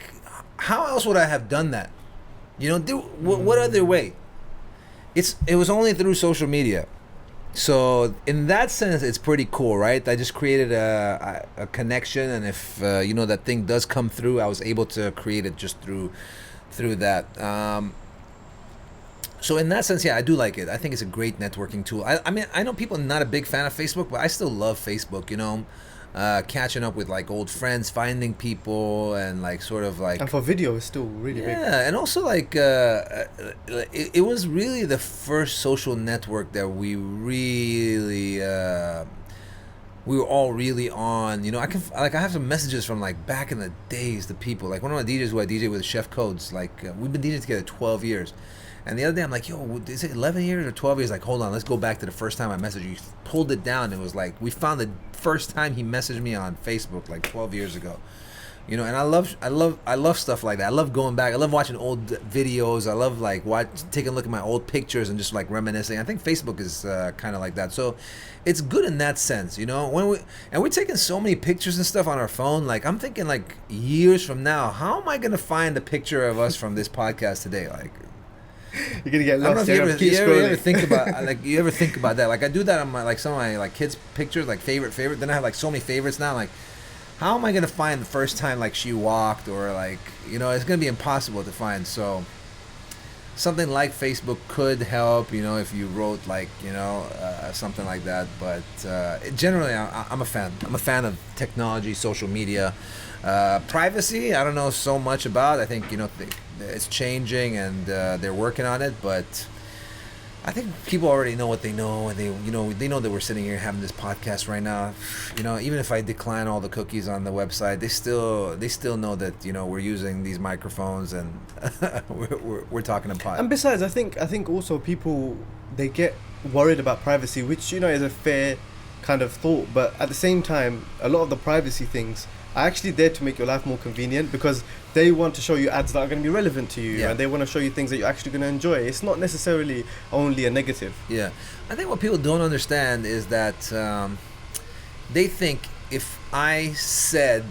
Speaker 1: how else would I have done that? You know, what other way? It was only through social media. So in that sense, it's pretty cool, right? I just created a connection, and if you know, that thing does come through, I was able to create it just through that. So in that sense, yeah, I do like it. I think it's a great networking tool. I mean, I know people are not a big fan of Facebook, but I still love Facebook, you know, catching up with like old friends, finding people, and like sort of like...
Speaker 3: And for video, it's still really big.
Speaker 1: Yeah, and also like it was really the first social network that we really... we were all really on, you know. I have some messages from like back in the days, the people, like one of my DJs who I DJ with, Chef Codes, like we've been DJing together 12 years. And the other day I'm like, yo, is it 11 years or 12 years? Like, hold on, let's go back to the first time I messaged you. He pulled it down. It was like, we found the first time he messaged me on Facebook like 12 years ago. You know, and I love stuff like that. I love going back. I love watching old videos. I love like taking a look at my old pictures and just like reminiscing. I think Facebook is kind of like that. So it's good in that sense, you know. We're taking so many pictures and stuff on our phone. Like, I'm thinking like years from now, how am I gonna find a picture of us from this podcast today? Like,
Speaker 3: you're gonna get
Speaker 1: I don't know
Speaker 3: lost.
Speaker 1: if you
Speaker 3: Keep
Speaker 1: ever
Speaker 3: scrolling.
Speaker 1: think about like, you ever think about that? Like, I do that on my, like, some of my like kids' pictures, like favorite. Then I have like so many favorites now. Like, how am I gonna find the first time like she walked, or like, you know, it's gonna be impossible to find. So something like Facebook could help, you know, if you wrote like, you know, something like that. But generally, I'm a fan. I'm a fan of technology, social media. Privacy, I don't know so much about. I think, you know, it's changing, and they're working on it, but I think people already know what they know, and they know that we're sitting here having this podcast right now. You know, even if I decline all the cookies on the website, they still know that, you know, we're using these microphones, and we're talking about.
Speaker 3: And besides, I think also people, they get worried about privacy, which, you know, is a fair kind of thought, but at the same time, a lot of the privacy things are actually there to make your life more convenient, because they want to show you ads that are going to be relevant to you, and they want to show you things that you're actually going to enjoy. It's not necessarily only a negative.
Speaker 1: Yeah, I think what people don't understand is that they think if I said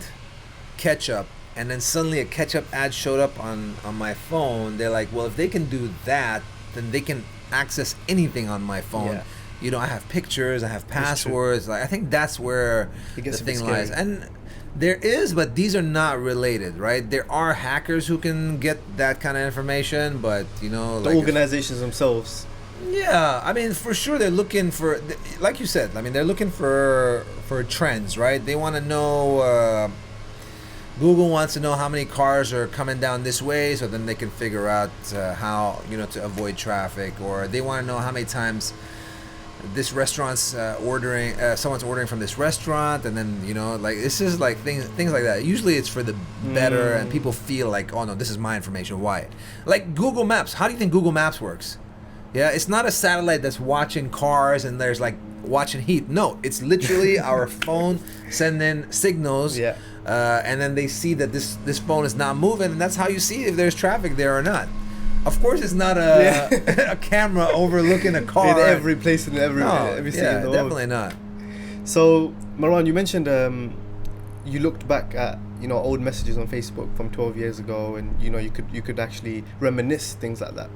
Speaker 1: ketchup and then suddenly a ketchup ad showed up on my phone, they're like, well, if they can do that, then they can access anything on my phone.
Speaker 3: Yeah.
Speaker 1: You know, I have pictures, I have passwords. Like, I think that's where
Speaker 3: It
Speaker 1: the
Speaker 3: gets a bit
Speaker 1: thing lies.
Speaker 3: scary.
Speaker 1: And there is, but these are not related, right? There are hackers who can get that kind of information, but you know,
Speaker 3: The
Speaker 1: like
Speaker 3: organizations themselves.
Speaker 1: yeah, I mean, for sure they're looking for, like you said, I mean, they're looking for trends, right? They want to know. Google wants to know how many cars are coming down this way, so then they can figure out how, you know, to avoid traffic, or they want to know how many times this restaurant's ordering, someone's ordering from this restaurant, and then, you know, like, this is like things like that. Usually it's for the better, and people feel like, oh no, this is my information. Why? Like Google Maps. How do you think Google Maps works? Yeah, it's not a satellite that's watching cars and there's like watching heat. No, it's literally our phone sending signals.
Speaker 3: Yeah.
Speaker 1: And then they see that this phone is not moving, and that's how you see if there's traffic there or not. Of course, it's not a camera overlooking a car.
Speaker 3: In every place in every city
Speaker 1: yeah,
Speaker 3: in the world.
Speaker 1: definitely not.
Speaker 3: So, Marwan, you mentioned you looked back at, you know, old messages on Facebook from 12 years ago, and you know, you could actually reminisce things like that.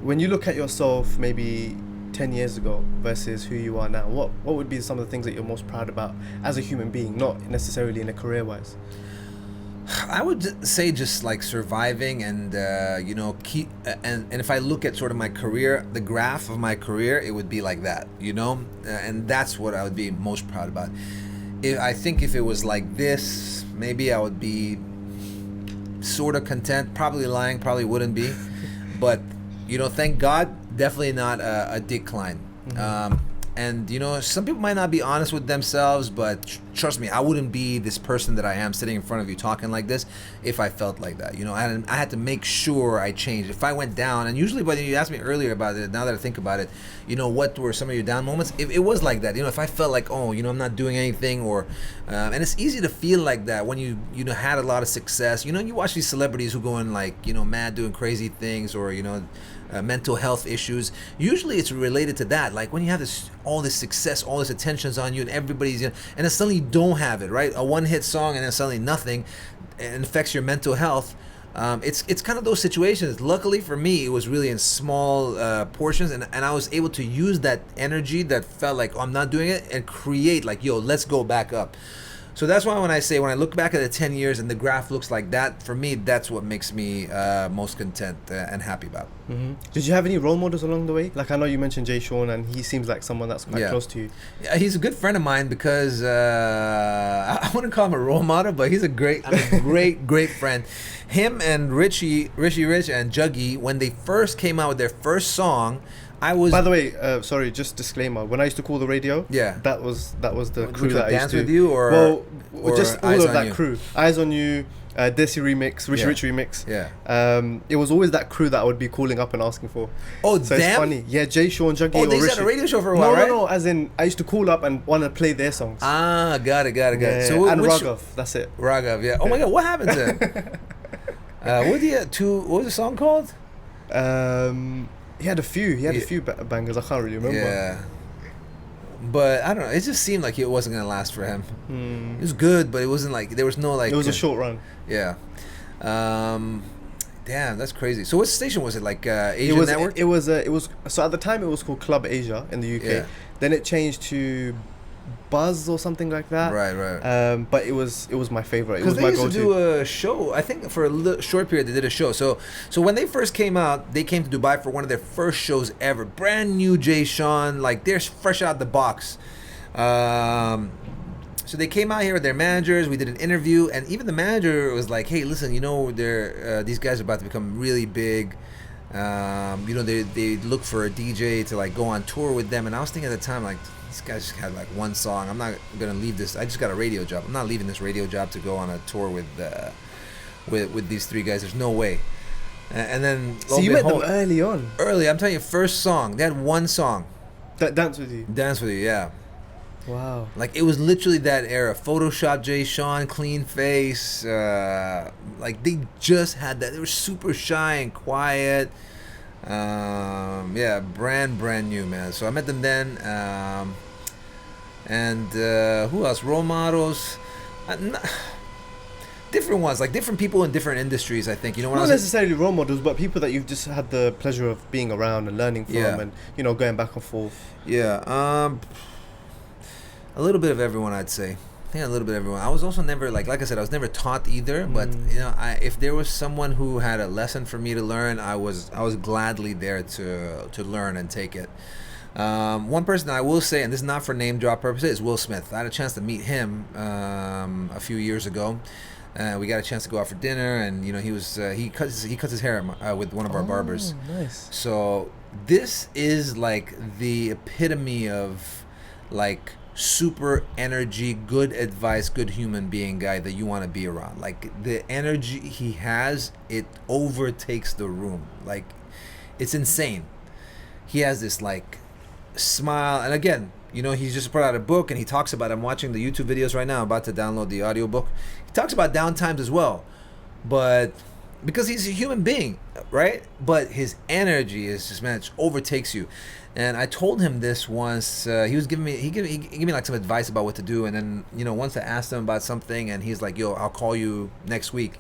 Speaker 3: When you look at yourself maybe 10 years ago versus who you are now, what would be some of the things that you're most proud about as a human being, not necessarily in a career-wise?
Speaker 1: I would say just like surviving and you know, keep and if I look at sort of my career, the graph of my career, it would be like that, you know, and that's what I would be most proud about. I think if it was like this, maybe I would be sort of content. Probably lying, probably wouldn't be, but you know, thank God, definitely not a decline. And you know, some people might not be honest with themselves, but trust me, I wouldn't be this person that I am sitting in front of you talking like this if I felt like that. You know, I had to make sure I changed. If I went down, and usually, but you asked me earlier about it, now that I think about it, you know, what were some of your down moments? It was like that. You know, if I felt like, oh, you know, I'm not doing anything, or and it's easy to feel like that when you know, had a lot of success. You know, you watch these celebrities who go in like, you know, mad doing crazy things, or you know, mental health issues. Usually it's related to that, like when you have all this success, all this attention's on you, and everybody's, you know, and then suddenly you don't have it, right? A one-hit song, and then suddenly nothing, and affects your mental health. It's kind of those situations. Luckily for me, it was really in small portions, and I was able to use that energy that felt like, oh, I'm not doing it, and create like, yo, let's go back up. So that's why when I look back at the 10 years and the graph looks like that, for me, that's what makes me most content and happy about.
Speaker 3: Mm-hmm. Did you have any role models along the way? Like, I know you mentioned Jay Sean, and he seems like someone that's quite close to you.
Speaker 1: Yeah, he's a good friend of mine because I wouldn't call him a role model, but he's a great friend. Him and Richie Rich and Juggy, when they first came out with their first song, I was.
Speaker 3: By the way, sorry, just disclaimer. When I used to call the radio, that was the crew that I used
Speaker 1: Dance
Speaker 3: to.
Speaker 1: With You, or
Speaker 3: just all
Speaker 1: Eyes
Speaker 3: of
Speaker 1: on
Speaker 3: that
Speaker 1: You?
Speaker 3: crew. Eyes on You, Desi remix, Richie Rich remix.
Speaker 1: Yeah.
Speaker 3: It was always that crew that I would be calling up and asking for.
Speaker 1: Oh,
Speaker 3: so
Speaker 1: damn.
Speaker 3: it's funny. Yeah, Jay Sean, Juggy,
Speaker 1: Oh,
Speaker 3: or
Speaker 1: they
Speaker 3: Richie.
Speaker 1: had a radio show for a while, right?
Speaker 3: No. As in, I used to call up and want to play their songs.
Speaker 1: Ah, got it.
Speaker 3: Yeah,
Speaker 1: So
Speaker 3: and
Speaker 1: which,
Speaker 3: Raghav, that's it.
Speaker 1: Raghav, yeah. Oh my God, what happened to him? What was the song called?
Speaker 3: He had a few bangers. I can't really remember.
Speaker 1: Yeah. But I don't know. It just seemed like it wasn't gonna last for him. It was good, but it wasn't like there was no like.
Speaker 3: It was a short run.
Speaker 1: Yeah. Damn, that's crazy. So what station was it? Like Asian Network?
Speaker 3: It was so at the time it was called Club Asia in the UK.
Speaker 1: Yeah.
Speaker 3: Then it changed to Buzz or something like that.
Speaker 1: Right.
Speaker 3: But it was my favorite. It
Speaker 1: Because
Speaker 3: was
Speaker 1: they
Speaker 3: my
Speaker 1: used to
Speaker 3: go-to.
Speaker 1: do a show. I think for a short period they did a show. So when they first came out, they came to Dubai for one of their first shows ever. Brand new Jay Sean, like they're fresh out the box. So they came out here with their managers. We did an interview, and even the manager was like, "Hey, listen, you know, these guys are about to become really big. You know, they look for a DJ to like go on tour with them." And I was thinking at the time, like, these guys just had like one song. I'm not gonna leave this. I just got a radio job. I'm not leaving this radio job to go on a tour with these three guys. There's no way. And then
Speaker 3: So you met them early on.
Speaker 1: Early, I'm telling you, first song. They had one song.
Speaker 3: That Dance With You.
Speaker 1: Dance With You, yeah.
Speaker 3: Wow.
Speaker 1: Like it was literally that era. Photoshop Jay Sean, clean face. Like they just had that. They were super shy and quiet. Yeah, brand new, man. So I met them then. And who else? Role models. Different ones, like different people in different industries. I think, you know, when
Speaker 3: not necessarily role models, but people that you've just had the pleasure of being around and learning from, and you know, going back and forth.
Speaker 1: Yeah, a little bit of everyone, I'd say. Yeah, a little bit of everyone. I was also never like I said, I was never taught either. But you know, if there was someone who had a lesson for me to learn, I was gladly there to learn and take it. One person I will say, and this is not for name drop purposes, is Will Smith. I had a chance to meet him a few years ago. We got a chance to go out for dinner, and you know, he cuts his hair with one of our barbers.
Speaker 3: Nice.
Speaker 1: So this is like the epitome of like super energy, good advice, good human being guy that you want to be around. Like the energy he has, it overtakes the room. Like it's insane. He has this like smile, and again, you know, he's just put out a book, and he talks about, I'm watching the YouTube videos right now, I'm about to download the audiobook. He talks about downtimes as well, but because he's a human being, right? But his energy is just, man, it overtakes you. And I told him this once. He was giving me, he gave me like some advice about what to do, and then, you know, once I asked him about something, and he's like, "Yo, I'll call you next week."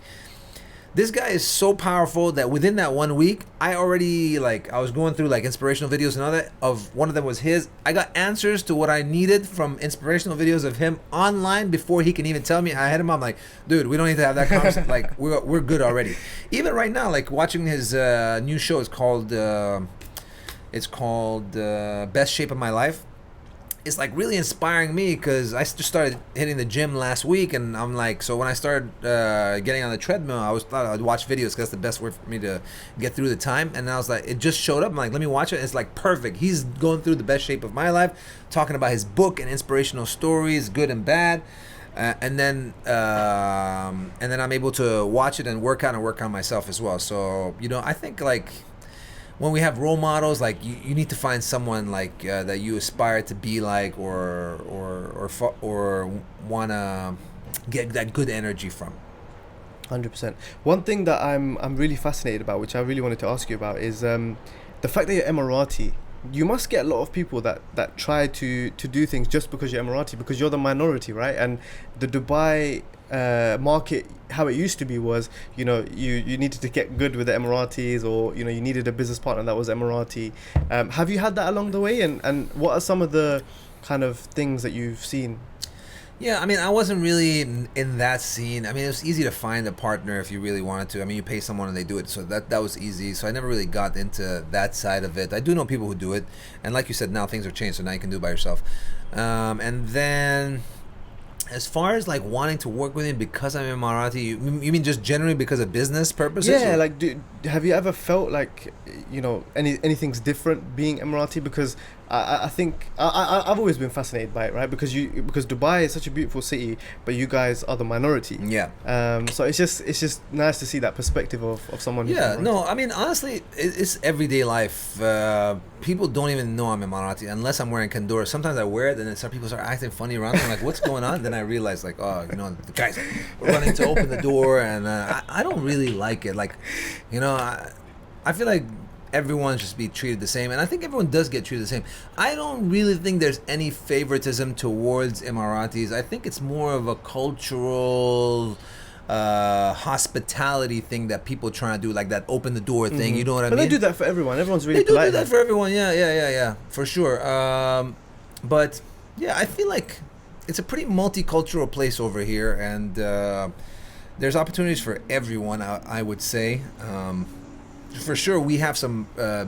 Speaker 1: This guy is so powerful that within that 1 week, I already, like, I was going through like inspirational videos and all that. Of one of them was his. I got answers to what I needed from inspirational videos of him online before he can even tell me. I had him. I'm like, dude, we don't need to have that conversation. Like, we're good already. Even right now, like watching his new show is called Best Shape of My Life. It's like really inspiring me because I just started hitting the gym last week, and I'm like, so when I started getting on the treadmill, I thought I'd watch videos because that's the best way for me to get through the time. And I was like, it just showed up. I'm like, let me watch it. It's like perfect. He's going through the best shape of my life, talking about his book and inspirational stories, good and bad. And then I'm able to watch it and work on myself as well. So, you know, I think like, when we have role models, like you need to find someone like that you aspire to be like, or wanna get that good energy from.
Speaker 3: 100%. One thing that I'm really fascinated about, which I really wanted to ask you about, is the fact that you're Emirati. You must get a lot of people that try to do things just because you're Emirati, because you're the minority, right? And the Dubai market, how it used to be was, you know, you needed to get good with the Emiratis, or you know, you needed a business partner that was Emirati. Have you had that along the way, and what are some of the kind of things that you've seen?
Speaker 1: Yeah, I mean, I wasn't really in that scene. I mean, it was easy to find a partner if you really wanted to. I mean, you pay someone and they do it, so that was easy. So I never really got into that side of it. I do know people who do it, and like you said, now things have changed, so now you can do it by yourself. And then, as far as like wanting to work with him because I'm Emirati, you mean just generally because of business purposes?
Speaker 3: Yeah,
Speaker 1: or?
Speaker 3: like, have you ever felt like, you know, anything's different being Emirati? Because I think I've always been fascinated by it, right? Because Dubai is such a beautiful city, but you guys are the minority.
Speaker 1: Yeah.
Speaker 3: So it's just nice to see that perspective of someone who's
Speaker 1: Yeah,
Speaker 3: Emirati.
Speaker 1: no, I mean, honestly, it's everyday life. People don't even know I'm Emirati unless I'm wearing kandura. Sometimes I wear it, and then some people start acting funny around me. I'm like, what's going on? Then I realize, like, oh, you know, the guys running to open the door, and I don't really like it. Like, you know, I feel like everyone should be treated the same, and I think everyone does get treated the same. I don't really think there's any favoritism towards Emiratis. I think it's more of a cultural hospitality thing that people try to do, like that open the door thing. You know what I mean?
Speaker 3: But they do that for everyone. Everyone's really
Speaker 1: polite. They do that
Speaker 3: here.
Speaker 1: for everyone. Yeah, for sure. But yeah, I feel like it's a pretty multicultural place over here, and there's opportunities for everyone. I would say. For sure, we have some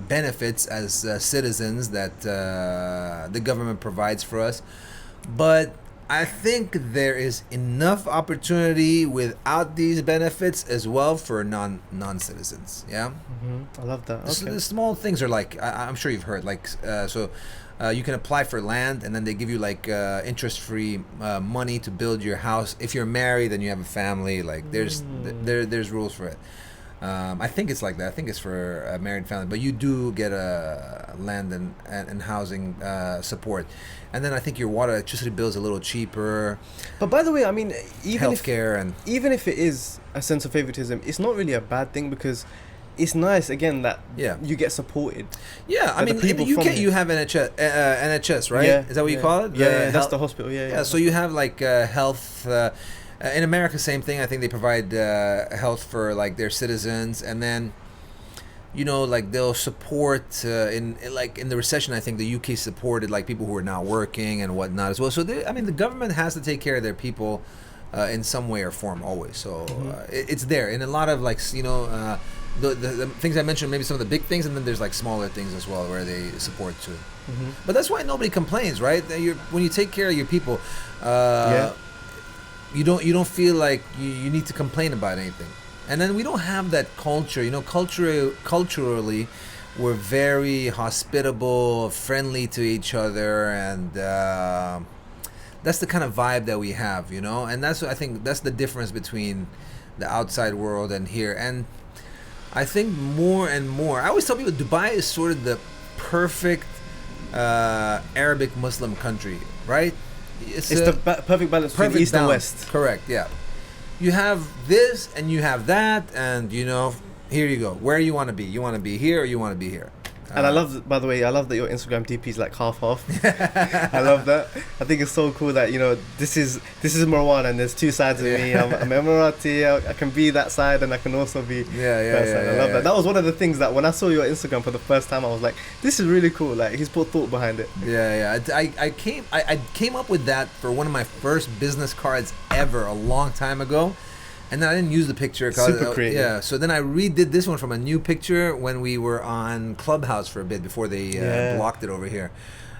Speaker 1: benefits as citizens that the government provides for us, but I think there is enough opportunity without these benefits as well for non-citizens. Yeah.
Speaker 3: I love that. Okay.
Speaker 1: So the small things are like, I'm sure you've heard, like, you can apply for land, and then they give you like interest-free money to build your house. If you're married, then you have a family. Like there's rules for it. I think it's like that. I think it's for a married family, but you do get a land and housing support, and then I think your water, electricity bill is a little cheaper.
Speaker 3: But by the way, I mean, even
Speaker 1: healthcare, and
Speaker 3: even if it is a sense of favoritism, it's not really a bad thing, because it's nice again that
Speaker 1: Yeah.
Speaker 3: you get supported.
Speaker 1: Yeah, I
Speaker 3: But the
Speaker 1: mean, in
Speaker 3: people
Speaker 1: the UK
Speaker 3: from
Speaker 1: you have NHS, right?
Speaker 3: Yeah,
Speaker 1: Is that what you
Speaker 3: yeah.
Speaker 1: call it?
Speaker 3: Yeah, that's
Speaker 1: health-
Speaker 3: the hospital. Yeah,
Speaker 1: Yeah, so you have like health. In America, same thing. I think they provide health for like their citizens, and then, you know, like they'll support in the recession. I think the UK supported like people who are not working and whatnot as well. So I mean, the government has to take care of their people in some way or form always. So it's there in a lot of like the things I mentioned, maybe some of the big things, and then there's like smaller things as well where they support too. But that's why nobody complains, right? That when you take care of your people, you don't feel like you need to complain about anything. And then we don't have that culture, you know. Culturally, we're very hospitable, friendly to each other, and that's the kind of vibe that we have, you know. And I think that's the difference between the outside world and here. And I think more and more, I always tell people Dubai is sort of the perfect Arabic Muslim country, right? It's
Speaker 3: the perfect balance between East and West.
Speaker 1: Correct, yeah. You have this and you have that, and you know, here you go. Where you want to be? You want to be here or you want to be here?
Speaker 3: And I love, by the way, I love that your Instagram DP is like half. I love that. I think it's so cool that, you know, this is Marwan and there's two sides of me. I'm Emirati. I can be that side and I can also be that side. I love that. That was one of the things that when I saw your Instagram for the first time, I was like, this is really cool. Like, he's put thought behind it.
Speaker 1: I came up with that for one of my first business cards ever a long time ago. And then I didn't use the picture.
Speaker 3: Super creative.
Speaker 1: Yeah, so then I redid this one from a new picture when we were on Clubhouse for a bit before they blocked it over here.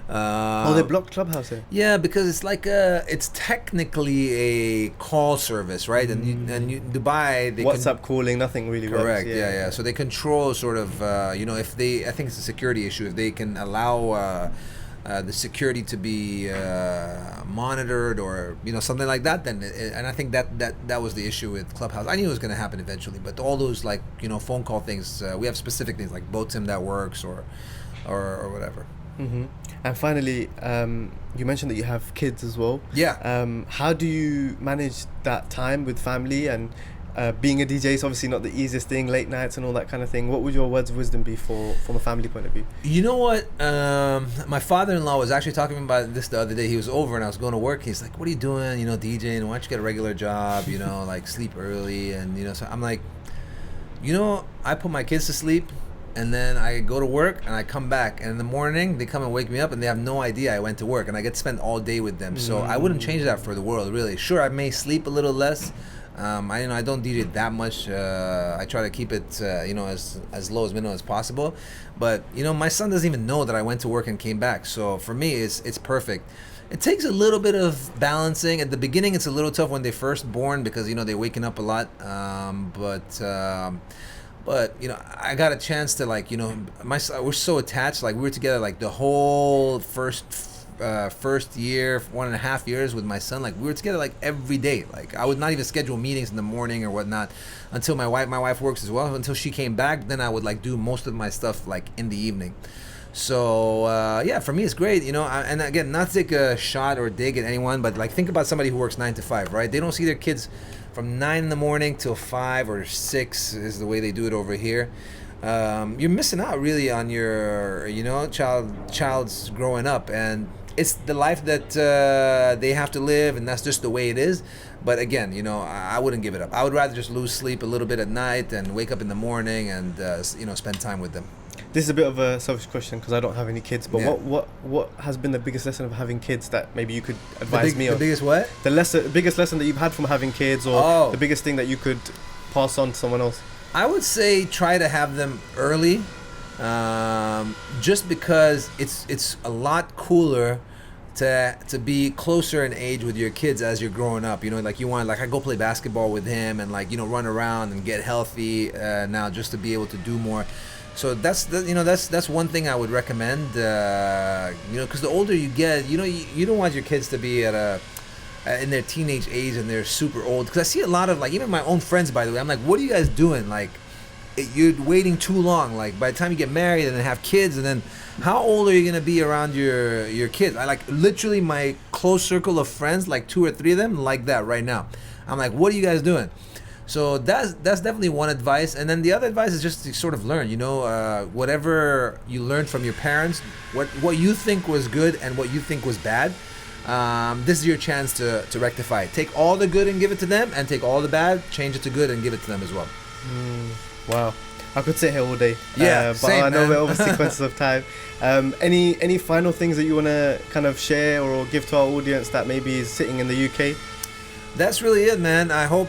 Speaker 3: They blocked Clubhouse here?
Speaker 1: Yeah, because it's like it's technically a call service, right? Dubai, they
Speaker 3: WhatsApp calling, nothing really works.
Speaker 1: Correct, yeah. So they control sort of, you know, if they, I think it's a security issue, if they can allow the security to be monitored or, you know, something like that, then and I think that was the issue with Clubhouse. I knew it was going to happen eventually, but all those, like, you know, phone call things, we have specific things like Botim that works or whatever.
Speaker 3: And finally, you mentioned that you have kids as well.
Speaker 1: Yeah.
Speaker 3: How do you manage that time with family? And being a DJ is obviously not the easiest thing, late nights and all that kind of thing. What would your words of wisdom be from a family point of view?
Speaker 1: You know what? My father-in-law was actually talking about this the other day. He was over and I was going to work. He's like, what are you doing? You know, DJing. Why don't you get a regular job? You know, like sleep early. And, you know, so I'm like, you know, I put my kids to sleep and then I go to work and I come back. And in the morning, they come and wake me up and they have no idea I went to work. And I get to spend all day with them. So I wouldn't change that for the world, really. Sure, I may sleep a little less. I don't DJ that much. I try to keep it, you know, as low as minimum as possible. But, you know, my son doesn't even know that I went to work and came back. So for me, it's perfect. It takes a little bit of balancing. At the beginning, it's a little tough when they're first born because, you know, they're waking up a lot. But you know, I got a chance to, like, you know, we're so attached. Like, we were together like the whole first year, 1.5 years with my son. Like, we were together like every day. Like, I would not even schedule meetings in the morning or whatnot until my wife works as well. Until she came back, then I would like do most of my stuff like in the evening. So yeah, for me it's great, you know. And again, not to take a shot or dig at anyone, but like, think about somebody who works 9 to 5, right? They don't see their kids from 9 in the morning till 5 or 6 is the way they do it over here. You're missing out really on your, you know, child's growing up, and it's the life that they have to live, and that's just the way it is. But again, you know, I wouldn't give it up. I would rather just lose sleep a little bit at night and wake up in the morning and you know, spend time with them.
Speaker 3: This is a bit of a selfish question because I don't have any kids, but
Speaker 1: Yeah.
Speaker 3: what has been the biggest lesson of having kids that maybe you could advise me
Speaker 1: The
Speaker 3: on?
Speaker 1: biggest what?
Speaker 3: The biggest lesson that you've had from having kids, or the biggest thing that you could pass on to someone else?
Speaker 1: I would say try to have them early, just because it's a lot cooler to be closer in age with your kids as you're growing up. You know, like, you want, like, I go play basketball with him and, like, you know, run around and get healthy now just to be able to do more. So that's one thing I would recommend. You know, because the older you get, you know, you don't want your kids to be in their teenage age and they're super old. Because I see a lot of, like, even my own friends, by the way, I'm like, what are you guys doing? Like, you're waiting too long. Like, by the time you get married and then have kids, and then how old are you gonna be around your kids? I, like, literally my close circle of friends, like 2 or 3 of them, like that right now. I'm like, what are you guys doing? So that's definitely one advice. And then the other advice is just to sort of learn, whatever you learned from your parents, what you think was good and what you think was bad. This is your chance to rectify it. Take all the good and give it to them, and take all the bad, change it to good and give it to them as well.
Speaker 3: Wow. I could sit here all day.
Speaker 1: Yeah,
Speaker 3: but
Speaker 1: same,
Speaker 3: I know
Speaker 1: man.
Speaker 3: we're over sequences of time. Any final things that you want to kind of share or give to our audience that maybe is sitting in the UK?
Speaker 1: That's really it, man. I hope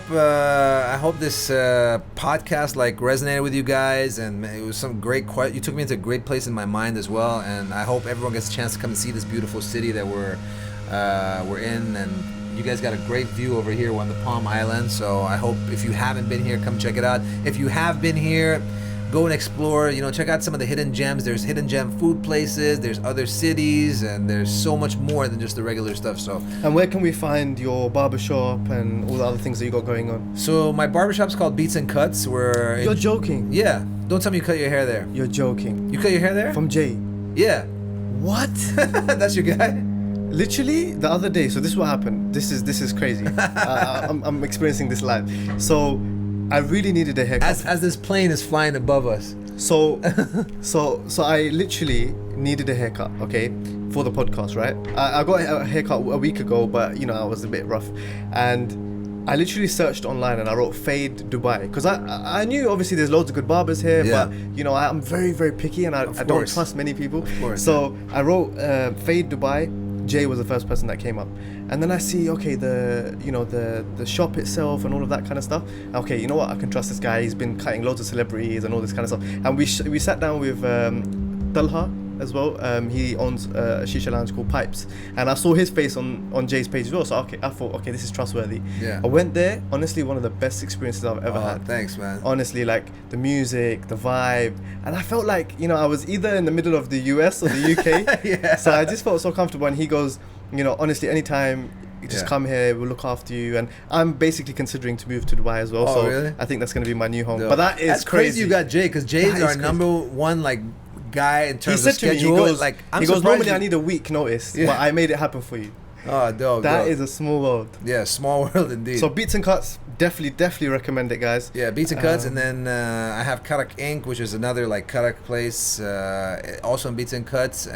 Speaker 1: this podcast like resonated with you guys, and it was some great. You took me into a great place in my mind as well, and I hope everyone gets a chance to come and see this beautiful city that we're in, and you guys got a great view over here on the Palm Island. So I hope if you haven't been here, come check it out. If you have been here, go and explore. Check out some of the hidden gems. There's hidden gem food places. There's other cities, and there's so much more than just the regular stuff. So.
Speaker 3: And where can we find your barbershop and all the other things that you got going on?
Speaker 1: So my barbershop's called Beats and Cuts.
Speaker 3: You're joking.
Speaker 1: Yeah. Don't tell me you cut your hair there.
Speaker 3: You're joking.
Speaker 1: You cut your hair there?
Speaker 3: From Jay.
Speaker 1: Yeah.
Speaker 3: What?
Speaker 1: That's your guy?
Speaker 3: Literally the other day. So this is what happened. This is crazy. I'm experiencing this live. So I really needed a haircut.
Speaker 1: As this plane is flying above us.
Speaker 3: So I literally needed a haircut, okay, for the podcast, right? I got a haircut a week ago, but I was a bit rough, and I literally searched online and I wrote Fade Dubai, because I knew obviously there's loads of good barbers here,
Speaker 1: yeah.
Speaker 3: but I'm very, very picky, and I don't trust many people.
Speaker 1: Of course,
Speaker 3: so yeah. I wrote Fade Dubai. Jay was the first person that came up, and then I see the shop itself and all of that kind of stuff. Okay, you know what? I can trust this guy. He's been cutting loads of celebrities and all this kind of stuff. And we sat down with Talha as well. He owns a shisha lounge called Pipes, and I saw his face on Jay's page as well. So I thought, okay, this is trustworthy.
Speaker 1: Yeah.
Speaker 3: I went there. Honestly, one of the best experiences I've ever had.
Speaker 1: Thanks, man.
Speaker 3: Honestly, like the music, the vibe, and I felt like I was either in the middle of the US or the UK.
Speaker 1: Yeah.
Speaker 3: So I just felt so comfortable. And he goes, honestly, anytime. You just come here, we'll look after you. And I'm basically considering to move to Dubai as well. So
Speaker 1: really?
Speaker 3: I think that's going to be my new home.
Speaker 1: No.
Speaker 3: But that's
Speaker 1: crazy. You got Jay, because Jay's our
Speaker 3: crazy.
Speaker 1: number one guy in terms of schedule.
Speaker 3: He goes, normally I need a week notice, but I made it happen for you.
Speaker 1: Oh, dope.
Speaker 3: That is a small world.
Speaker 1: Yeah, small world indeed.
Speaker 3: So Beats and Cuts, definitely recommend it, guys.
Speaker 1: Yeah, Beats and Cuts, and then I have Karak Inc., which is another Karak place, also in Beats and Cuts.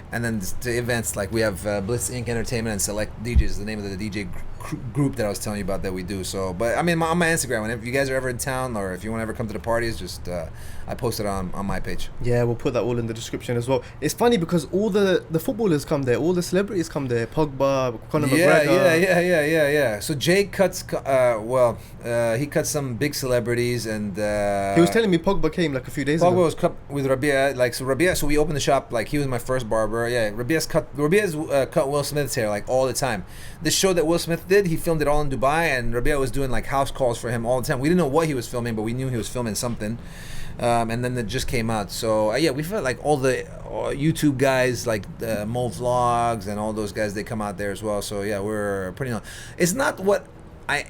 Speaker 1: And then the events, we have Bliss Inc. Entertainment and Select DJs is the name of the DJ group that I was telling you about that we do. So, but I mean, on my Instagram, whenever you guys are ever in town, or if you want to ever come to the parties, just I post it on my page.
Speaker 3: Yeah, we'll put that all in the description as well. It's funny because all the footballers come there, all the celebrities come there. Pogba, Conor McGregor.
Speaker 1: Yeah. So Jay cuts, he cuts some big celebrities, and
Speaker 3: he was telling me Pogba came a few days ago.
Speaker 1: Pogba was cut with Rabia. So we opened the shop, he was my first barber. Yeah, Rabia's cut Will Smith's hair all the time. This show that Will Smith did, he filmed it all in Dubai, and Rabia was doing house calls for him all the time. We didn't know what he was filming, but we knew he was filming something. And then it just came out. So we felt all the YouTube guys, Mo Vlogs and all those guys, they come out there as well. So yeah, we're pretty known. It's not what I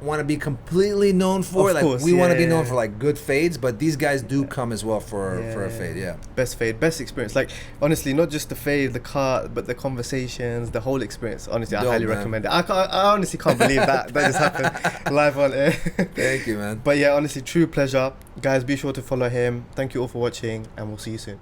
Speaker 1: want to be completely known for.
Speaker 3: Of course,
Speaker 1: we want to be known for good fades, but these guys do come as well for a fade. Yeah,
Speaker 3: best fade, best experience. Honestly, not just the fade, the cut, but the conversations, the whole experience. Honestly, I highly recommend it. I honestly can't believe that just happened live on air.
Speaker 1: Thank you, man.
Speaker 3: But yeah, honestly, true pleasure, guys. Be sure to follow him. Thank you all for watching, and we'll see you soon.